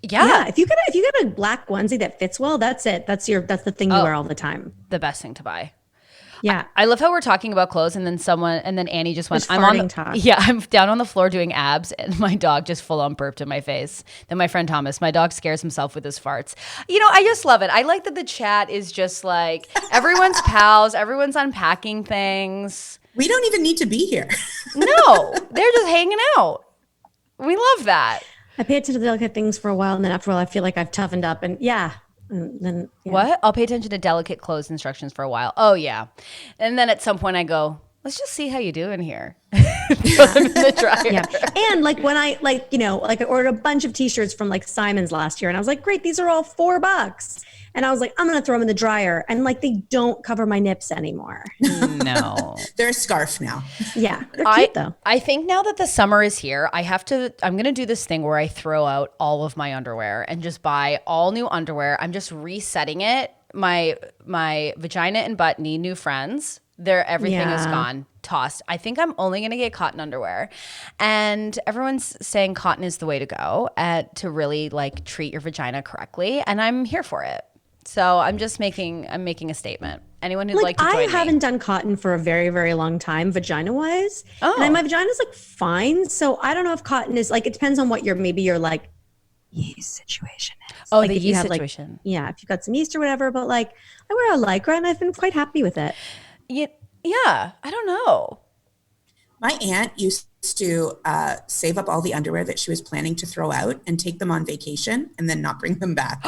Yeah, if you get a black onesie that fits well, that's it. That's the thing you wear all the time. the best thing to buy. Yeah. I love how we're talking about clothes and then Annie just went, Just I'm on farting talk. Yeah, I'm down on the floor doing abs and my dog just full on burped in my face. Then my friend Thomas, my dog scares himself with his farts. You know, I just love it. I like that the chat is just like everyone's pals, everyone's unpacking things. We don't even need to be here. No, they're just hanging out. We love that. I pay attention to delicate things for a while, and then after a while, I feel like I've toughened up. And then What? I'll pay attention to delicate clothes instructions for a while. Oh, yeah. And then at some point I go, let's just see how you do in here. Throw them in the dryer. Yeah. And like when I I ordered a bunch of t-shirts from like Simon's last year, and I was like, great, these are all $4. And I was like, I'm going to throw them in the dryer. And like, they don't cover my nips anymore. No. They're a scarf now. Yeah. They're cute though. I think now that the summer is here, I'm going to do this thing where I throw out all of my underwear and just buy all new underwear. I'm just resetting it. My vagina and butt need new friends. Everything is Yeah. gone, tossed. I think I'm only going to get cotton underwear. And everyone's saying cotton is the way to go to really like treat your vagina correctly. And I'm here for it. So I'm making a statement. Anyone who'd like to join I me. haven't done cotton for a very, very long time, vagina wise. Oh. And my vagina's like fine. So I don't know if cotton is like, it depends on what your like yeast situation is. Oh, like the if you yeast have, like, situation. yeah. If you've got some yeast or whatever, but like I wear a Lycra and I've been quite happy with it. Yeah, I don't know. My aunt used to save up all the underwear that she was planning to throw out and take them on vacation and then not bring them back.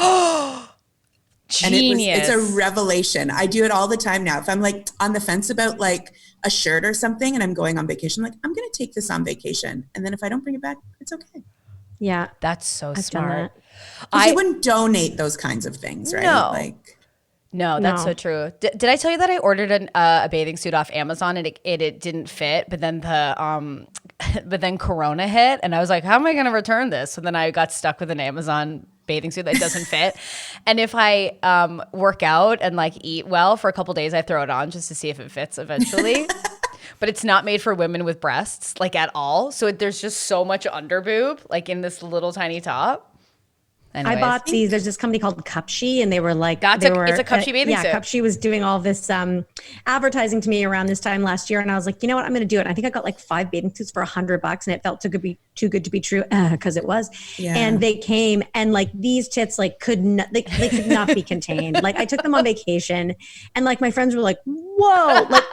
And Genius. it's a revelation. I do it all the time now. If I'm like on the fence about like a shirt or something and I'm going on vacation, like I'm going to take this on vacation. And then if I don't bring it back, it's okay. Yeah. That's so I've done smart. that. Because you wouldn't donate those kinds of things, right? No. Like, No, that's No. so true. Did I tell you that I ordered a bathing suit off Amazon and it didn't fit, but then but then Corona hit and I was like, how am I going to return this? So then I got stuck with an Amazon bathing suit that doesn't fit. And if I work out and like eat well for a couple days, I throw it on just to see if it fits eventually. But it's not made for women with breasts like at all. So there's just so much under boob like in this little tiny top. Anyways. I bought these. There's this company called Cupshe, and they were like, It's a Cupshe bathing suit. Yeah, Cupshe was doing all this advertising to me around this time last year, and I was like, you know what, I'm going to do it. And I think I got like 5 bathing suits for $100, and it felt too good to be true because it was. Yeah. And they came, and like these tits like could not they could not be contained. Like I took them on vacation, and like my friends were like, whoa, like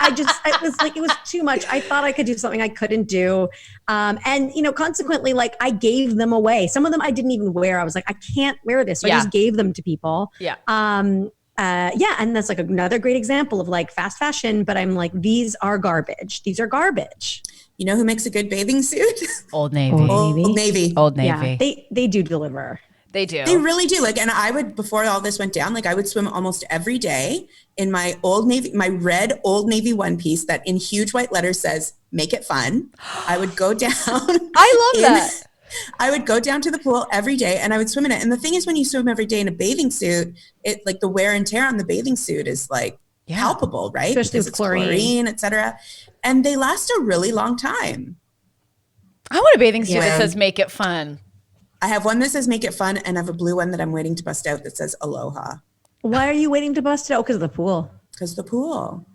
it was too much. I thought I could do something I couldn't do. And consequently, like I gave them away. Some of them I didn't even wear. I was like, I can't wear this. So I just gave them to people. Yeah. And that's like another great example of like fast fashion, but I'm like, these are garbage. These are garbage. you know who makes a good bathing suit? Old Navy. Old Navy. Old Navy. Yeah, they do deliver. They do. They really do. Like, and I would, before all this went down, like I would swim almost every day in my Old Navy, my red Old Navy one piece that in huge white letters says, make it fun. I would go down. I love that. I would go down to the pool every day and I would swim in it. And the thing is, when you swim every day in a bathing suit, it like the wear and tear on the bathing suit is like palpable, right? Especially Because with it's chlorine, etc. And they last a really long time. I want a bathing suit that Yeah. says "Make it fun." I have one that says "Make it fun," and I have a blue one that I'm waiting to bust out that says "Aloha." why are you waiting to bust it out? Because of the pool. Because the pool.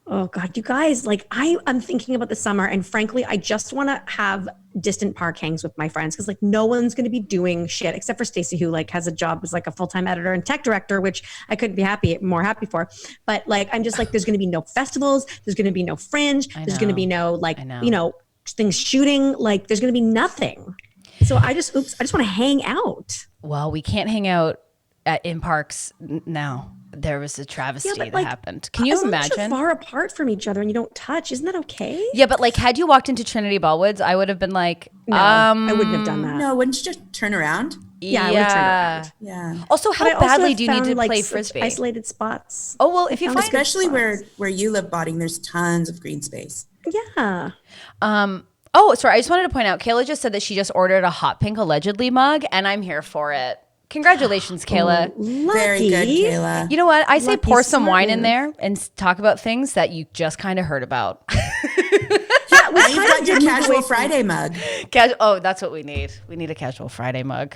Oh God, you guys, like I'm thinking about the summer, and frankly, I just want to have distant park hangs with my friends because like no one's going to be doing shit except for Stacey, who like has a job as like a full-time editor and tech director, which I couldn't be more happy for. But like I'm just like, there's going to be no festivals, there's going to be no fringe, there's going to be no like things shooting, like there's going to be nothing. So I just want to hang out. Well, we can't hang out in parks now. There was a travesty that happened. Can you imagine? You're far apart from each other and you don't touch. Isn't that okay? Yeah, but like, had you walked into Trinity Bellwoods, I would have been like, no, I wouldn't have done that. No, wouldn't you just turn around? Yeah, I would turn around. Yeah. Also, how badly do you need to play frisbee? Isolated spots. Oh well, if you find especially where you live, Botting, there's tons of green space. Yeah. Oh, sorry. I just wanted to point out, Kayla just said that she just ordered a hot pink allegedly mug, and I'm here for it. Congratulations, Kayla. Very good, Kayla. You know what? I say pour some wine move. in there and talk about things that you just kind of heard about. Yeah, now you've got your Casual Friday mug. Oh, that's what we need. We need a Casual Friday mug.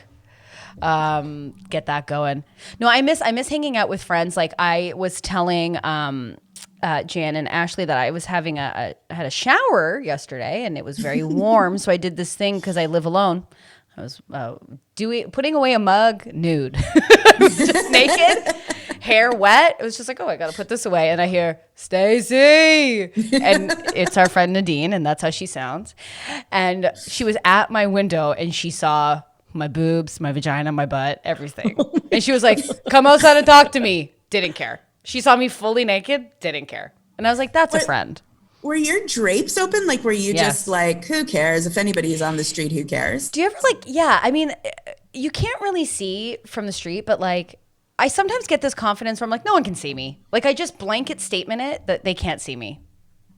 Get that going. No, I miss hanging out with friends. Like I was telling Jan and Ashley that I was having I had a shower yesterday and it was very warm. So I did this thing because I live alone. I was putting away a mug nude, just naked, hair wet. It was just like, oh, I got to put this away. And I hear, Stacey. And it's our friend Nadine, and that's how she sounds. And she was at my window, and she saw my boobs, my vagina, my butt, everything. And she was like, come outside and talk to me. Didn't care. She saw me fully naked, didn't care. And I was like, that's a friend. Were your drapes open? Like, were you just like, who cares? If anybody is on the street, who cares? Do you ever like, yeah, I mean, you can't really see from the street, but like, I sometimes get this confidence where I'm like, no one can see me. Like, I just blanket statement it that they can't see me.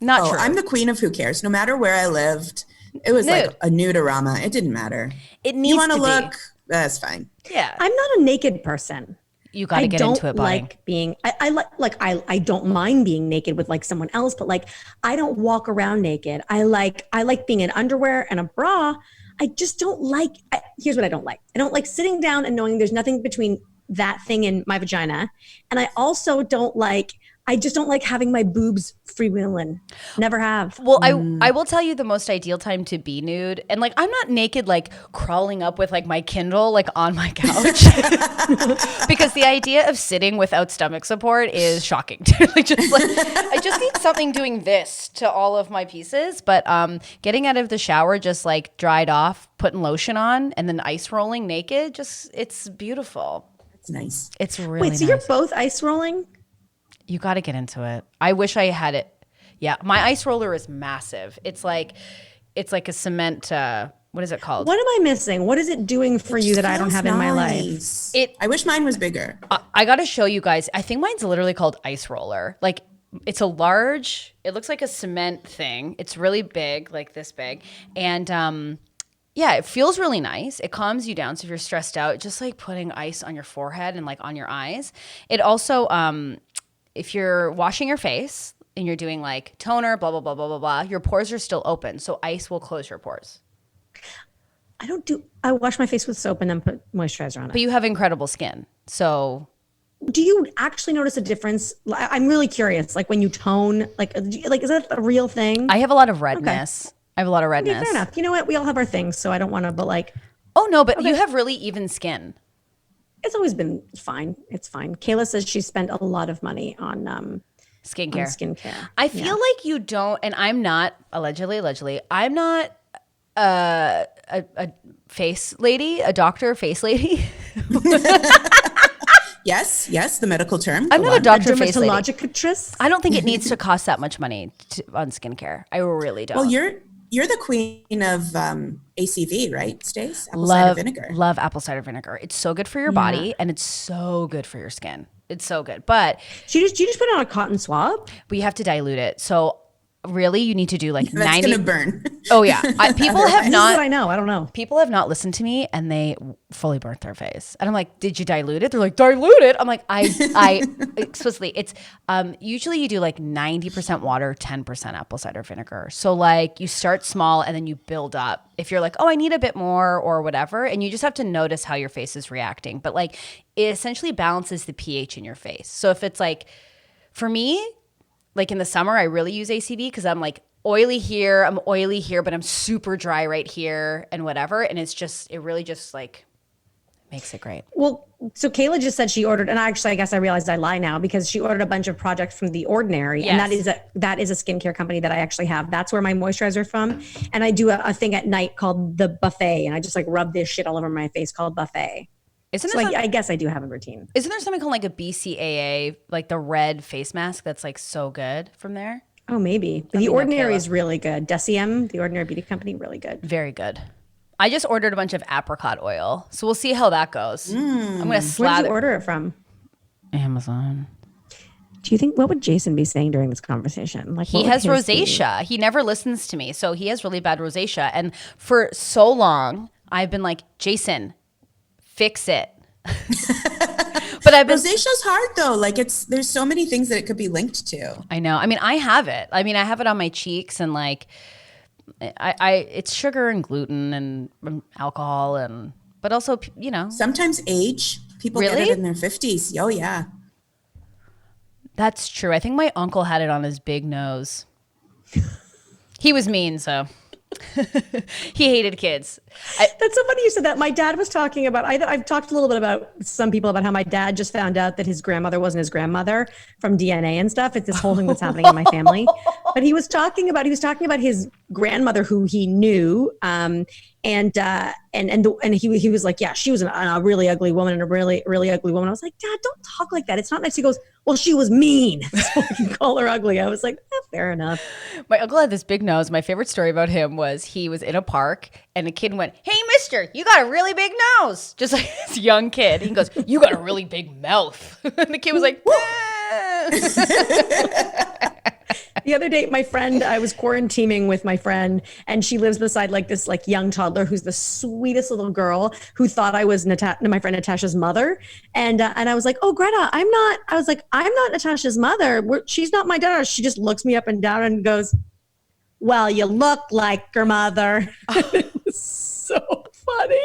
Not true. I'm the queen of who cares. No matter where I lived, it was like a nude-orama. It didn't matter. It needs to be. You want to look? That's fine. Yeah. I'm not a naked person. You got to get into it, buddy. Like being, I don't mind being naked with like someone else, but like, I don't walk around naked. I like being in underwear and a bra. I just don't like, here's what I don't like. I don't like sitting down and knowing there's nothing between that thing and my vagina. And I also I just don't like having my boobs freewheeling. Never have. Well, I will tell you the most ideal time to be nude. And like, I'm not naked, like crawling up with like my Kindle, like on my couch. Because the idea of sitting without stomach support is shocking. I just need something doing this to all of my pieces. But getting out of the shower, just like dried off, putting lotion on, and then ice rolling naked, it's beautiful. It's nice. It's really nice. Wait, so you're both ice rolling? You got to get into it. I wish I had it. Yeah, my ice roller is massive. It's like a cement. What is it called? What am I missing? What is it doing for you that I don't have in my life? I wish mine was bigger. I got to show you guys. I think mine's literally called ice roller. Like it's it looks like a cement thing. It's really big, like this big, and yeah, it feels really nice. It calms you down. So if you're stressed out, just like putting ice on your forehead and like on your eyes. It also, if you're washing your face and you're doing like toner, blah, blah, blah, blah, blah, blah, your pores are still open. So ice will close your pores. I wash my face with soap and then put moisturizer on it. But you have incredible skin. So do you actually notice a difference? I'm really curious. Like when you tone, like is that a real thing? I have a lot of redness. Okay. I have a lot of redness. Okay, fair enough. You know what? We all have our things, so I don't want to, but like. Oh, no, but you have really even skin. It's always been fine. It's fine. Kayla says she spent a lot of money on skincare. I feel like you don't, and I'm not, allegedly, I'm not a face lady, a doctor face lady. Yes, the medical term. I'm not a doctor face lady. Dermatologist. I don't think it needs to cost that much money on skincare. I really don't. Well, you're the queen of ACV, right, Stace? Apple cider vinegar. Love apple cider vinegar. It's so good for your body, and it's so good for your skin. It's so good. But do you just put it on a cotton swab? We have to dilute it. So Really, you need to do like That's 90. gonna burn. Oh yeah, people have This is not. what I know. I don't know. People have not listened to me and they fully burnt their face. And I'm like, did you dilute it? They're like, dilute it? I'm like, I explicitly, it's usually you do like 90% water, 10% apple cider vinegar. So like you start small and then you build up. If you're like, oh, I need a bit more or whatever, and you just have to notice how your face is reacting. But like it essentially balances the pH in your face. So if it's like, for me, like in the summer, I really use ACV because I'm like, oily here, I'm oily here, but I'm super dry right here and whatever. And it's just, it really just like makes it great. Well, so Kayla just said she ordered, and actually, I guess I realized I lie now because she ordered a bunch of products from The Ordinary, and Yes. that is a skincare company that I actually have. That's where my moisturizer is from, and I do a thing at night called the Buffet, and I just like rub this shit all over my face called Buffet. Isn't So there, I guess I do have a routine. isn't there something called like a BCAA, like the red face mask that's like so good from there? Oh, maybe. But me The know, Ordinary Kayla. is really good. Deciem, The Ordinary Beauty Company, really good. Very good. I just ordered a bunch of apricot oil. So we'll see how that goes. I'm going to Where did slather you order it from? Amazon. Do you think, what would Jason be saying during this conversation? Like, He what would has his be? rosacea. He never listens to me. So he has really bad rosacea. And for so long, I've been like, Jason, fix it. But I've been, Rosacea's hard though. Like there's so many things that it could be linked to. I know. I mean, I have it. I mean, I have it on my cheeks and like, it's sugar and gluten and alcohol and, but also, you know, Sometimes age, people Really? get it in their 50s. Oh yeah. that's true. I think my uncle had it on his big nose. He was mean, so he hated kids. That's so funny you said that. My dad was talking about, I've talked a little bit about some people about how my dad just found out that his grandmother wasn't his grandmother from DNA and stuff. It's this whole thing that's happening in my family. But he was talking about his grandmother who he knew. And he was like, yeah, she was a really ugly woman and a really, really ugly woman. I was like, Dad, don't talk like that. It's not nice. He goes, well, she was mean. So you can call her ugly. I was like, fair enough. My uncle had this big nose. My favorite story about him was he was in a park and a kid went, "Hey, mister, you got a really big nose." Just like this young kid. He goes, "You got a really big mouth." And the kid was like, The other day, I was quarantining with my friend, and she lives beside like this like young toddler who's the sweetest little girl who thought I was my friend Natasha's mother. And I was like, oh, Greta, I'm not Natasha's mother. She's not my daughter. She just looks me up and down and goes, well, you look like her mother. It was so funny.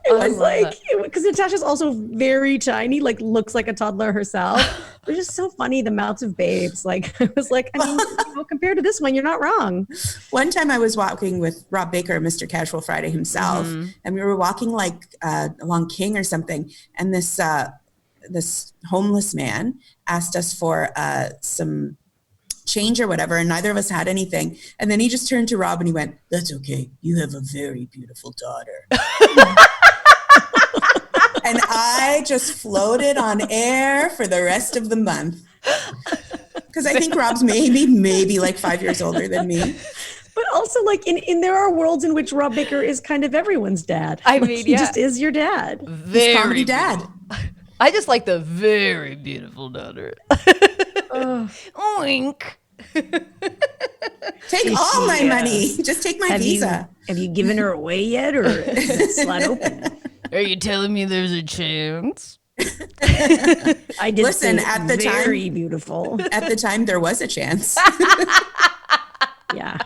It was like, because Natasha's also very tiny, like looks like a toddler herself. It was just so funny, the mouths of babes. Like, I was like, I mean, compared to this one, you're not wrong. One time I was walking with Rob Baker, Mr. Casual Friday himself, and we were walking like along King or something, and this homeless man asked us for some change or whatever, and neither of us had anything. And then he just turned to Rob and he went, "That's okay. You have a very beautiful daughter." And I just floated on air for the rest of the month. Because I think Rob's maybe like 5 years older than me. But also, like, in there are worlds in which Rob Baker is kind of everyone's dad. I Like, mean, he yeah. just is your dad. He's comedy dad. I just like the very beautiful daughter. Oink. Take all my money. Just take my visa. Have you given her away yet, or is that slut open? Are you telling me there's a chance? I did Listen, say at the time- very beautiful. At the time, there was a chance. Yeah.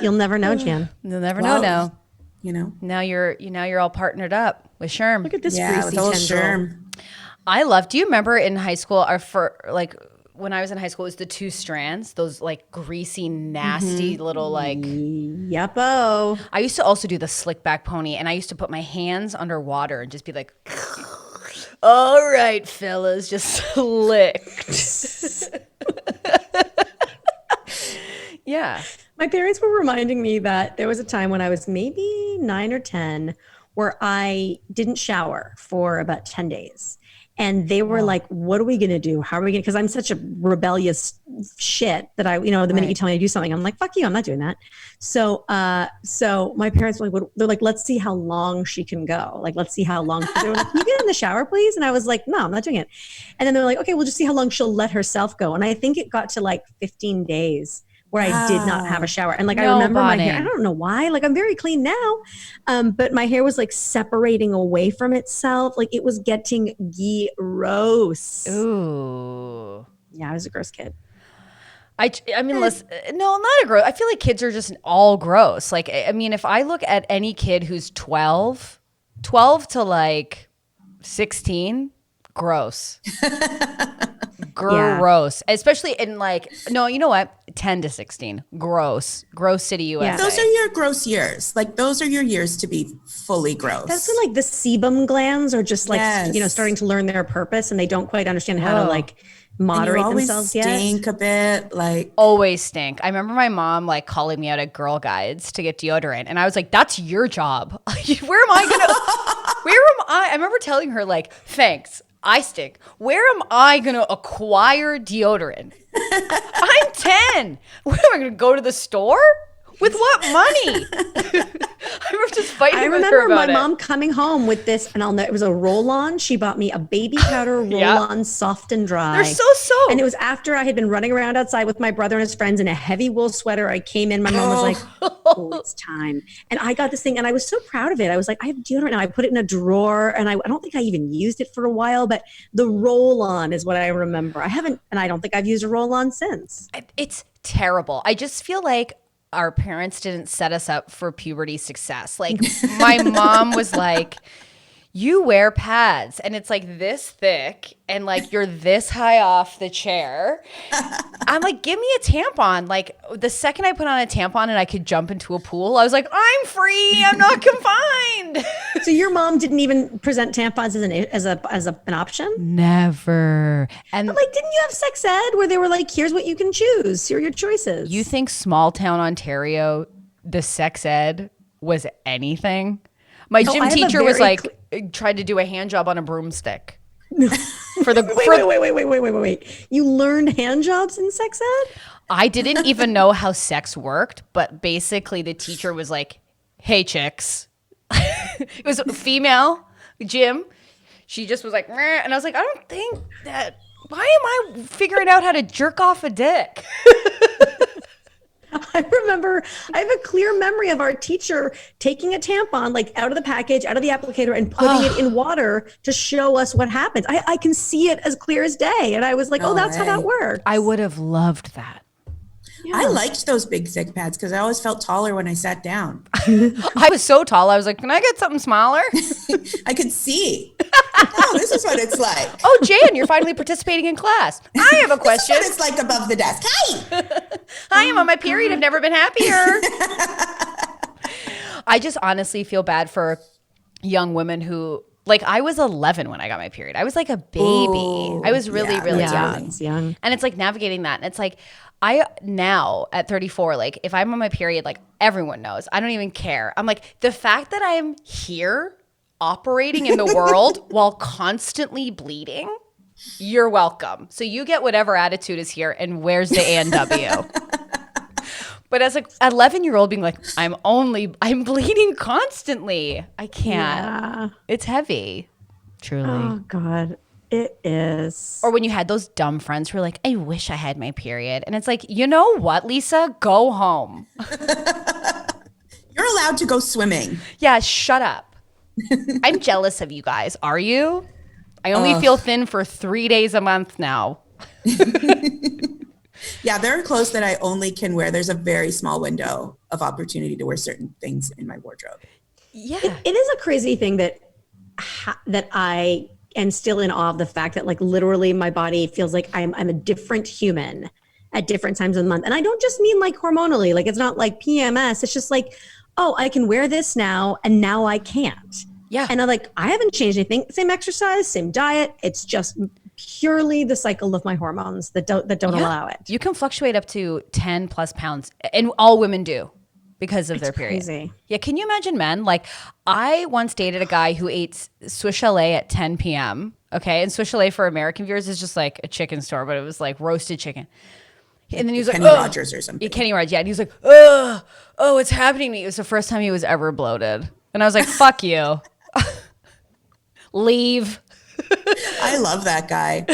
You'll never know, Jan. You'll never Well, know now. You know? Now you're all partnered up with Sherm. Look at this Yeah, greasy with old tendril. Sherm. Do you remember in high school when I was in high school, it was the two strands, those like greasy, nasty little like. Yuppo. I used to also do the slick back pony, and I used to put my hands underwater and just be like, "All right, fellas, just slicked." Yeah. My parents were reminding me that there was a time when I was maybe 9 or 10 where I didn't shower for about 10 days. And they were like, what are we going to do? How are we going to, because I'm such a rebellious shit that I, the minute you tell me to do something, I'm like, fuck you, I'm not doing that. So my parents were like, they're like, let's see how long she can go. Like, let's see how long. They were like, can you get in the shower, please? And I was like, no, I'm not doing it. And then they're like, okay, we'll just see how long she'll let herself go. And I think it got to like 15 days where I did not have a shower. And like, I remember my hair, I don't know why, like I'm very clean now. But my hair was like separating away from itself. Like it was getting gross. Ooh. Yeah, I was a gross kid. I mean, listen, no, I'm not a gross. I feel like kids are just all gross. Like, I mean, if I look at any kid who's 12 to like 16, gross. Gross. Yeah. Especially in like, no, you know what? 10 to 16. Gross city USA. Yeah. Those are your gross years. Like those are your years to be fully gross. That's when like the sebum glands are just like, starting to learn their purpose and they don't quite understand how to like moderate themselves yet. Stink a bit, like always stink. I remember my mom like calling me out at Girl Guides to get deodorant, and I was like, "That's your job. Where am I gonna? Where am I?" I remember telling her like, "Thanks, I stink. Where am I gonna acquire deodorant? I'm 10. Where am I gonna go to the store? With what money?" I remember just fighting with her about my mom coming home with this, and I'll know it was a roll-on. She bought me a baby powder roll-on, soft and dry. They're so soaked. And it was after I had been running around outside with my brother and his friends in a heavy wool sweater. I came in, my mom was like, "Oh, it's time." And I got this thing, and I was so proud of it. I was like, "I have deodorant now." I put it in a drawer, and I don't think I even used it for a while, but the roll-on is what I remember. I haven't, and I don't think I've used a roll-on since. It's terrible. I just feel like our parents didn't set us up for puberty success. Like my mom was like, you wear pads and it's like this thick and like you're this high off the chair. I'm like, give me a tampon. Like the second I put on a tampon and I could jump into a pool, I was like, I'm free. I'm not confined. So your mom didn't even present tampons as an option? Never. And but like, didn't you have sex ed where they were like, here's what you can choose. Here are your choices. You think small town Ontario, the sex ed was anything? My gym teacher was like, tried to do a hand job on a broomstick. For the wait. You learned hand jobs in sex ed? I didn't even know how sex worked, but basically the teacher was like, "Hey chicks." It was a female gym. She just was like, meh. And I was like, I don't think that, why am I figuring out how to jerk off a dick? I remember, I have a clear memory of our teacher taking a tampon like out of the package, out of the applicator and putting it in water to show us what happens. I can see it as clear as day. And I was like, that's how that works. I would have loved that. Yeah. I liked those big thick pads because I always felt taller when I sat down. I was so tall. I was like, can I get something smaller? I could see. Oh, this is what it's like. Oh, Jan, you're finally participating in class. I have a question. This is what it's like above the desk. Hi. I am on my period. I've never been happier. I just honestly feel bad for young women who, like, I was 11 when I got my period. I was like a baby. Ooh, I was really young. It's young. And it's like navigating that. And it's like, I now at 34, like if I'm on my period, like everyone knows, I don't even care. I'm like, the fact that I'm here operating in the world while constantly bleeding, you're welcome. So you get whatever attitude is here and where's the A&W? But as an 11-year-old being like, I'm bleeding constantly. I can't. Yeah. It's heavy. Truly. Oh God. It is. Or when you had those dumb friends who were like, I wish I had my period. And it's like, you know what, Lisa? Go home. You're allowed to go swimming. Yeah, shut up. I'm jealous of you guys. Are you? I only feel thin for 3 days a month now. Yeah, there are clothes that I only can wear. There's a very small window of opportunity to wear certain things in my wardrobe. Yeah. It is a crazy thing that I am still in awe of the fact that like literally my body feels like I'm a different human at different times of the month. And I don't just mean like hormonally, like it's not like PMS. It's just like, oh, I can wear this now and now I can't. Yeah. And I haven't changed anything. Same exercise, same diet. It's just purely the cycle of my hormones that don't allow it. You can fluctuate up to 10 plus pounds, and all women do. because of their period. Crazy. Yeah, can you imagine men? Like, I once dated a guy who ate Swiss chalet at 10 p.m. Okay, and Swiss chalet for American viewers is just like a chicken store, but it was like roasted chicken. And then he was like, Kenny Rogers or something. Yeah, Kenny Rogers, yeah. And he was like, oh, what's happening to me? It was the first time he was ever bloated. And I was like, fuck you. Leave. I love that guy.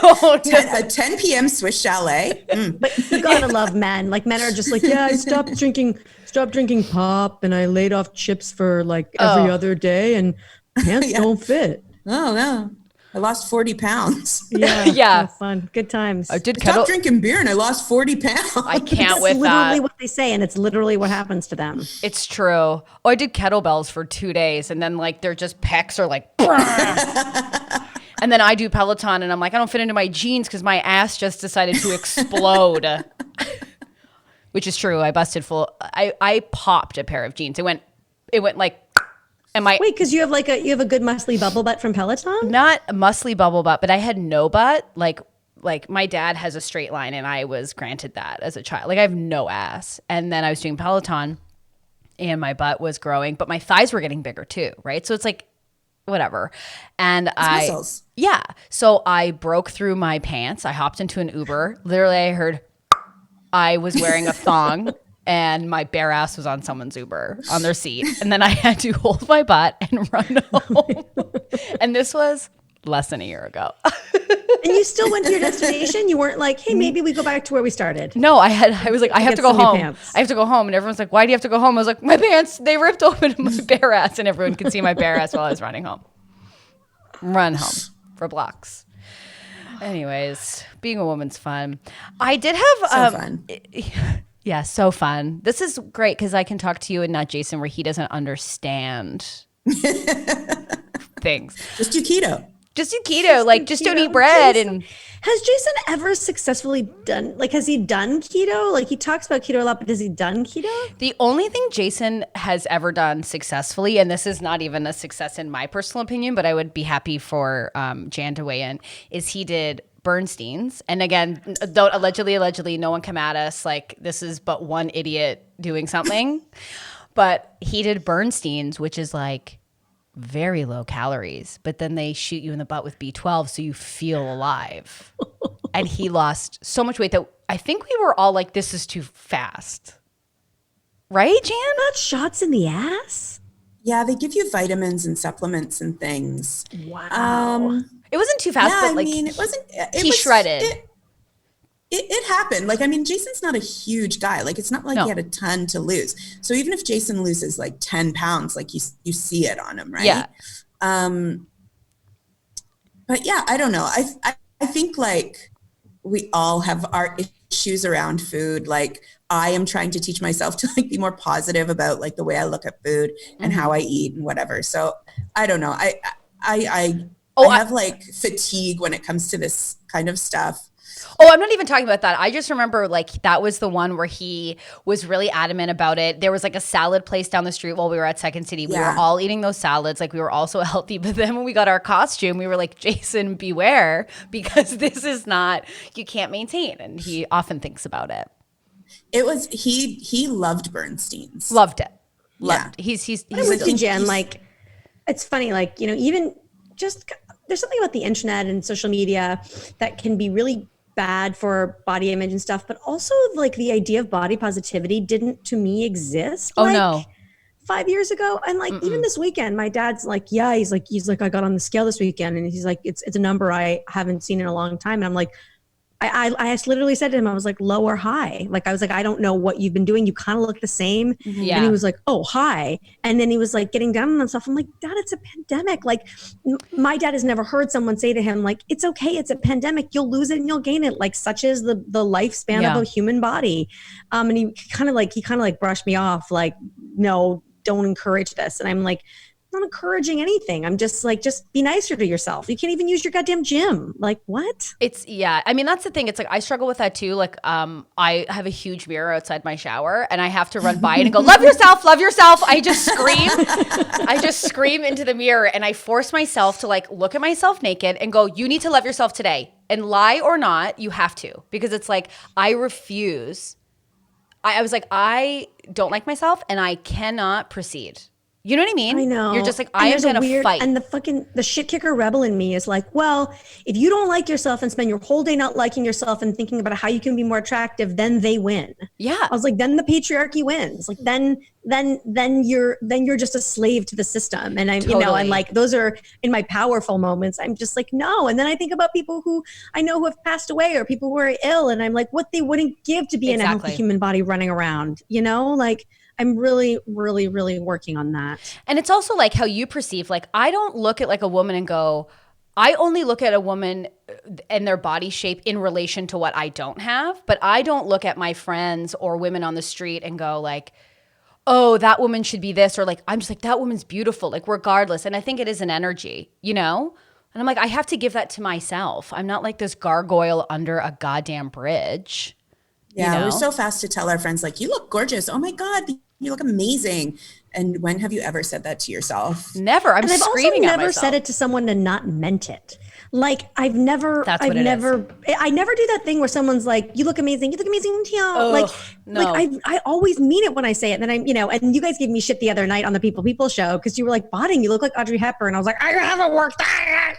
Oh, no. A 10 p.m. Swiss chalet. But you gotta love men. Like men are just like, yeah, I stopped drinking pop, and I laid off chips for like every other day, and pants don't fit. Oh no, I lost 40 pounds. Yeah, Yeah. fun, good times. I did Stopped drinking beer and I lost 40 pounds. I can't That's with literally that. what they say, and it's literally what happens to them. It's true. Oh, I did kettlebells for 2 days, and then like they're just pecs are like, and then I do Peloton, and I'm like, I don't fit into my jeans because my ass just decided to explode. Which is true. I busted full. I popped a pair of jeans. It went like, and my Wait, because you have a good muscly bubble butt from Peloton? not a muscly bubble butt, but I had no butt. Like my dad has a straight line, and I was granted that as a child. Like I have no ass, and then I was doing Peloton, and my butt was growing, but my thighs were getting bigger too, right? So it's like whatever. And muscles. yeah. So I broke through my pants. I hopped into an Uber. Literally, I heard I was wearing a thong. And my bare ass was on someone's Uber on their seat. And then I had to hold my butt and run home. And this was less than a year ago. And you still went to your destination? You weren't like, hey, maybe we go back to where we started. No, I was like, I have Get to go some new home. pants. I have to go home. And everyone's like, why do you have to go home? I was like, my pants, they ripped open my bare ass. And everyone could see my bare ass while I was running home. Run home for blocks. Anyways, being a woman's fun. I did have... fun. Yeah, so fun. This is great because I can talk to you and not Jason where he doesn't understand things. Just do keto. Just do keto. Like, just don't eat bread. And Has Jason ever successfully done, like, has he done keto? Like, he talks about keto a lot, but has he done keto? the only thing Jason has ever done successfully, and this is not even a success in my personal opinion, but I would be happy for Jan to weigh in, is he did Bernstein's. And again, don't allegedly, no one come at us. Like, this is but one idiot doing something. But he did Bernstein's, which is like very low calories, but then they shoot you in the butt with B12 so you feel alive. And he lost so much weight that I think we were all like, this is too fast. Right, Jan? Not shots in the ass? Yeah, they give you vitamins and supplements and things. Wow. It wasn't too fast, Yeah, but like I mean, it wasn't. he shredded. It happened. Like, I mean, Jason's not a huge guy. Like, it's not like No. he had a ton to lose. So even if Jason loses like 10 pounds, like you see it on him, right? Yeah. But yeah, I don't know. I think like we all have our issues around food. Like, I am trying to teach myself to like be more positive about like the way I look at food and how I eat and whatever. So I don't know. I have like fatigue when it comes to this kind of stuff. Oh, I'm not even talking about that. I just remember like that was the one where he was really adamant about it. There was like a salad place down the street while we were at Second City. We Yeah. were all eating those salads. Like we were all so healthy. But then when we got our costume, we were like, Jason, beware, because this is not, you can't maintain. And he often thinks about it. It was, he loved Bernstein's. Loved it. Yeah. Loved. He's I'm with you, think Jen. he's- Like, it's funny, like, you know, even just there's something about the internet and social media that can be really bad for body image and stuff, but also like the idea of body positivity didn't to me exist. Oh, like, no. 5 years ago. And like even this weekend, my dad's like, yeah, he's like, I got on the scale this weekend, and he's like, it's a number I haven't seen in a long time. And I'm like, I literally said to him, I was like, low or high? Like, I was like, I don't know what you've been doing. You kind of look the same. Yeah. And he was like, oh, high. And then he was like getting down on himself. I'm like, Dad, it's a pandemic. Like, my dad has never heard someone say to him, like, it's okay. It's a pandemic. You'll lose it and you'll gain it. Like, such is the lifespan Yeah. of a human body. And he kind of like brushed me off. Like, no, don't encourage this. And I'm like, I'm not encouraging anything. I'm just like, just be nicer to yourself. You can't even use your goddamn gym. Like, what? It's yeah. I mean, that's the thing. It's like I struggle with that too. Like, I have a huge mirror outside my shower, and I have to run by it and go, "Love yourself, love yourself." I just scream. I just scream into the mirror, and I force myself to like look at myself naked and go, "You need to love yourself today." And lie or not, you have to, because it's like I refuse. I was like, I don't like myself and I cannot proceed. You know what I mean? I know. You're just like, And I am there's a going to weird, fight. and the shit kicker rebel in me is like, well, if you don't like yourself and spend your whole day not liking yourself and thinking about how you can be more attractive, then they win. Yeah. I was like, then the patriarchy wins. Like then you're just a slave to the system. And I'm, Totally. and like those are in my powerful moments. I'm just like, no. And then I think about people who I know who have passed away or people who are ill, and I'm like, what they wouldn't give to be in a healthy human body running around, like. I'm really, really, really working on that. And it's also like how you perceive, like, I don't look at like a woman and go, I only look at a woman and their body shape in relation to what I don't have. But I don't look at my friends or women on the street and go like, oh, that woman should be this. Or like, I'm just like, that woman's beautiful, like regardless. And I think it is an energy, And I'm like, I have to give that to myself. I'm not like this gargoyle under a goddamn bridge. Yeah, we're so fast to tell our friends, like, you look gorgeous. Oh my God, you look amazing. And when have you ever said that to yourself? Never. I've also screaming at never myself. said it to someone and not meant it. Like I never do that thing where someone's like, you look amazing, Tio. I always mean it when I say it. And then and you guys gave me shit the other night on the People show because you were like, Botting, you look like Audrey Hepburn. I was like, I haven't worked.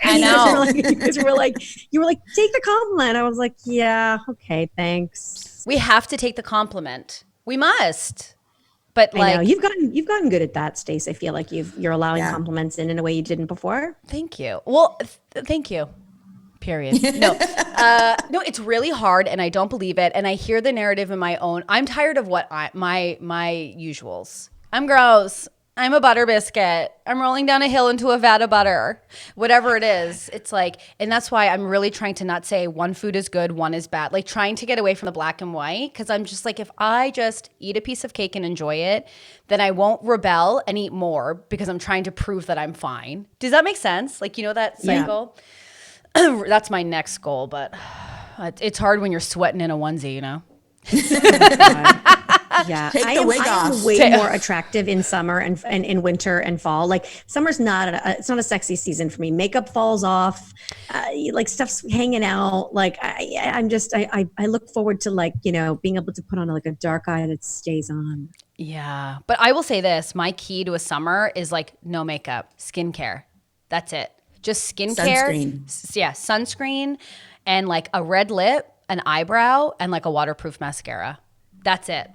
I know. You were like, take the compliment. I was like, yeah, okay, thanks. We have to take the compliment. We must. But I know. You've gotten good at that, Stace. I feel like you're allowing compliments in a way you didn't before. Thank you. Well, thank you. Period. No, no, it's really hard, and I don't believe it. And I hear the narrative in my own. I'm tired of my usuals. I'm gross. I'm a butter biscuit. I'm rolling down a hill into a vat of butter. Whatever it is, it's like, and that's why I'm really trying to not say one food is good, one is bad. Like trying to get away from the black and white, because I'm just like, if I just eat a piece of cake and enjoy it, then I won't rebel and eat more because I'm trying to prove that I'm fine. Does that make sense? Like, that cycle? Yeah. That's my next goal, but it's hard when you're sweating in a onesie, Yeah, Take the wig off. I am way more attractive in summer and in winter and fall. Like summer's it's not a sexy season for me. Makeup falls off, like stuff's hanging out. Like I look forward to being able to put on like a dark eye that stays on. Yeah, but I will say this: my key to a summer is like no makeup, skincare. That's it. Just skincare. Sunscreen. Yeah, sunscreen, and like a red lip, an eyebrow, and like a waterproof mascara. That's it.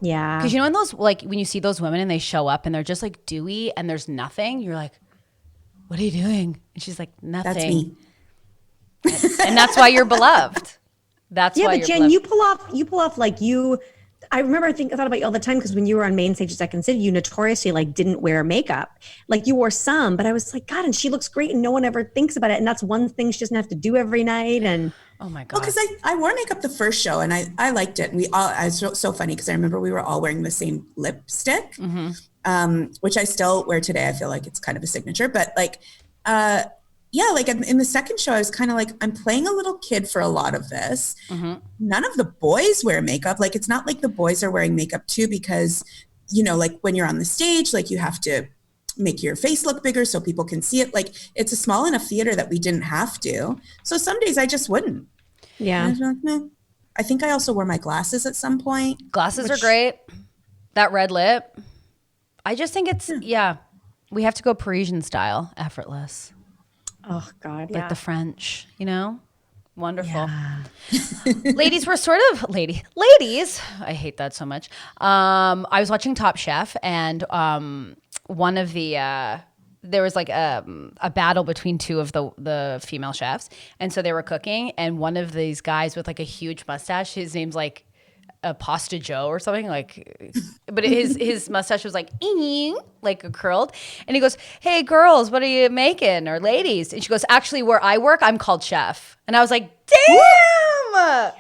Yeah. Because in those, like when you see those women and they show up and they're just like dewy and there's nothing, you're like, what are you doing? And she's like, nothing. That's me. And that's why you're beloved. That's why but you're Jen, beloved. you pull off like you. I remember I thought about you all the time because when you were on main stage at Second City, you notoriously didn't wear makeup. Like you wore some, but I was like, God, and she looks great and no one ever thinks about it. And that's one thing she doesn't have to do every night. And oh my God. Well, because I wore makeup the first show and I liked it. And it's so funny because I remember we were all wearing the same lipstick, which I still wear today. I feel like it's kind of a signature, but in the second show, I was kind of like, I'm playing a little kid for a lot of this. Mm-hmm. None of the boys wear makeup. Like, it's not like the boys are wearing makeup too, because, like when you're on the stage, like you have to make your face look bigger so people can see it. Like it's a small enough theater that we didn't have to. So some days I just wouldn't. Yeah. Like, meh. I think I also wore my glasses at some point. Glasses are great. That red lip. I just think it's, we have to go Parisian style, effortless. Oh God, yeah. Like the French, Wonderful. Yeah. Ladies, we're sort of ladies. I hate that so much. I was watching Top Chef and one of the there was like a battle between two of the female chefs, and so they were cooking, and one of these guys with like a huge mustache, his name's like a Pasta Joe or something, but his mustache was like curled, and he goes, "Hey girls, what are you making?" Or ladies, and she goes, "Actually, where I work, I'm called chef." And I was like, "Damn!"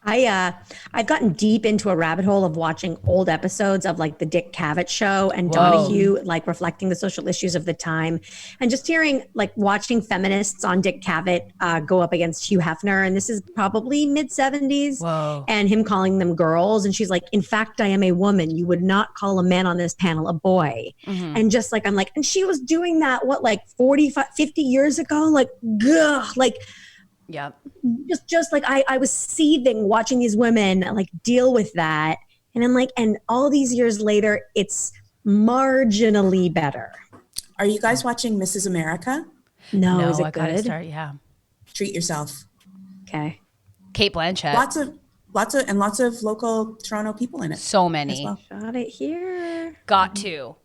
I've gotten deep into a rabbit hole of watching old episodes of like the Dick Cavett show and Donahue, reflecting the social issues of the time, and just hearing watching feminists on Dick Cavett go up against Hugh Hefner, and this is probably mid 70s, and him calling them girls, and she's like, "In fact, I am a woman. You would not call a man on this panel a boy," and just I'm like, and she was doing that 45, 50 years ago, Yeah. Just I was seething watching these women deal with that. And I'm like, and all these years later, it's marginally better. Are you guys watching Mrs. America? No, is No, it I gotta good? start. Yeah. Treat yourself. Okay. Kate Blanchett. Lots of local Toronto people in it. So as many. well. Got it here. Got to.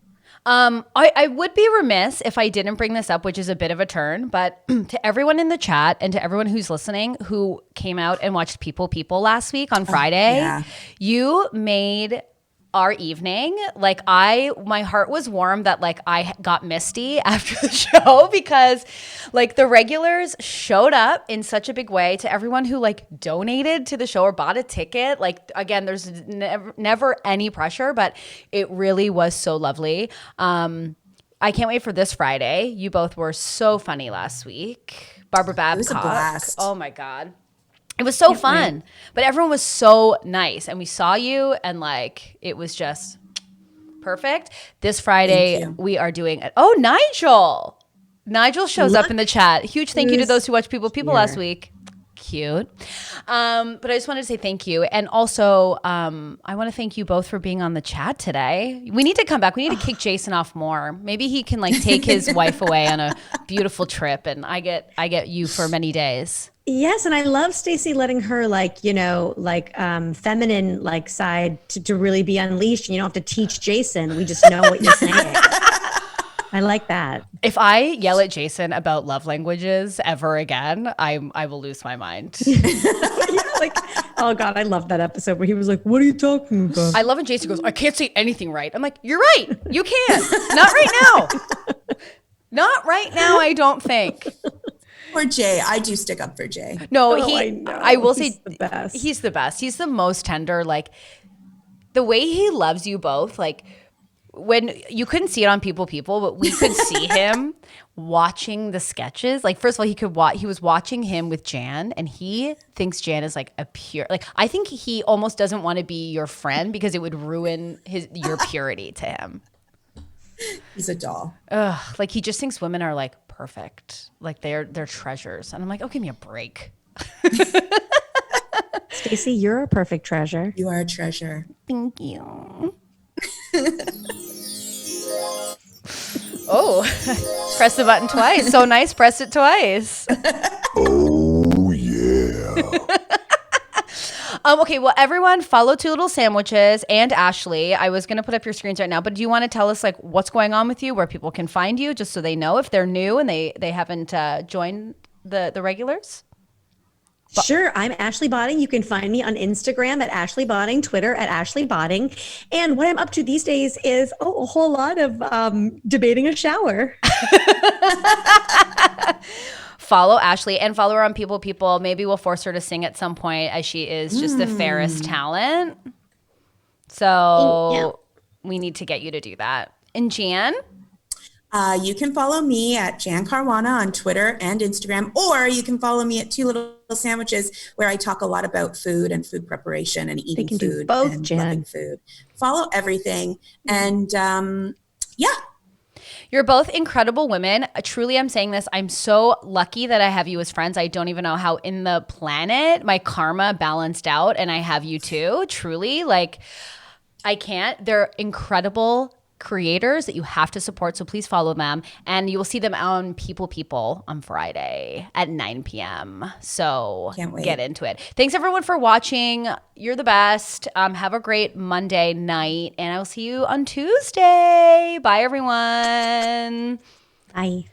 I would be remiss if I didn't bring this up, which is a bit of a turn, but to everyone in the chat and to everyone who's listening who came out and watched People last week on Friday, yeah. you made our evening. Like my heart was warm that like I got misty after the show because like the regulars showed up in such a big way to everyone who like donated to the show or bought a ticket. Like again, there's never any pressure, but it really was so lovely. I can't wait for this Friday. You both were so funny last week. Barbara Babcock. was a blast. Oh my God. It was so fun, but everyone was so nice, and we saw you, and like it was just perfect. This Friday we are doing it. Oh, Nigel shows up in the chat. Huge thank you to those who watched People last week. Cute. But I just wanted to say thank you, and also I want to thank you both for being on the chat today. We need to come back. We need to kick Jason off more. Maybe he can like take his wife away on a beautiful trip, and I get you for many days. Yes, and I love Stacey letting her feminine side to really be unleashed. You don't have to teach Jason. We just know what you're saying. I like that. If I yell at Jason about love languages ever again, I will lose my mind. Oh God, I love that episode where he was like, "What are you talking about?" I love when Jason goes, "I can't say anything right." I'm like, "You're right. You can. Not right now. Not right now. I don't think." Or Jay. I do stick up for Jay. No, I I will He's say the best. He's the best. He's the most tender. Like the way he loves you both, like when you couldn't see it on People, but we could see him watching the sketches. Like first of all, he was watching him with Jan, and he thinks Jan is like a pure. Like I think he almost doesn't want to be your friend because it would ruin your purity to him. He's a doll. Like he just thinks women are like perfect, like they're treasures, and I'm like, oh, give me a break. Stacey, you're a perfect treasure. You are a treasure. Thank you. Oh, press the button twice. So nice, press it twice. Oh, yeah. Okay, well, everyone follow Two Little Sandwiches and Ashley. I was going to put up your screens right now, but do you want to tell us like what's going on with you, where people can find you, just so they know if they're new and they haven't joined the regulars? Sure. I'm Ashley Botting. You can find me on Instagram at Ashley Botting, Twitter at Ashley Botting. And what I'm up to these days is a whole lot of debating a shower. Follow Ashley and follow her on People. Maybe we'll force her to sing at some point, as she is just the fairest talent. So we need to get you to do that. And Jan? You can follow me at Jan Caruana on Twitter and Instagram, or you can follow me at Two Little Sandwiches, where I talk a lot about food and food preparation and eating can do food both, and Jan. loving food. Follow everything. And yeah. You're both incredible women. Truly, I'm saying this. I'm so lucky that I have you as friends. I don't even know how in the planet my karma balanced out, and I have you too. Truly, like I can't. They're incredible creators that you have to support, so please follow them, and you will see them on People on Friday at 9 p.m. So Can't wait. Get into it. Thanks everyone for watching. You're the best. Have a great Monday night, and I will see you on Tuesday. Bye everyone. Bye.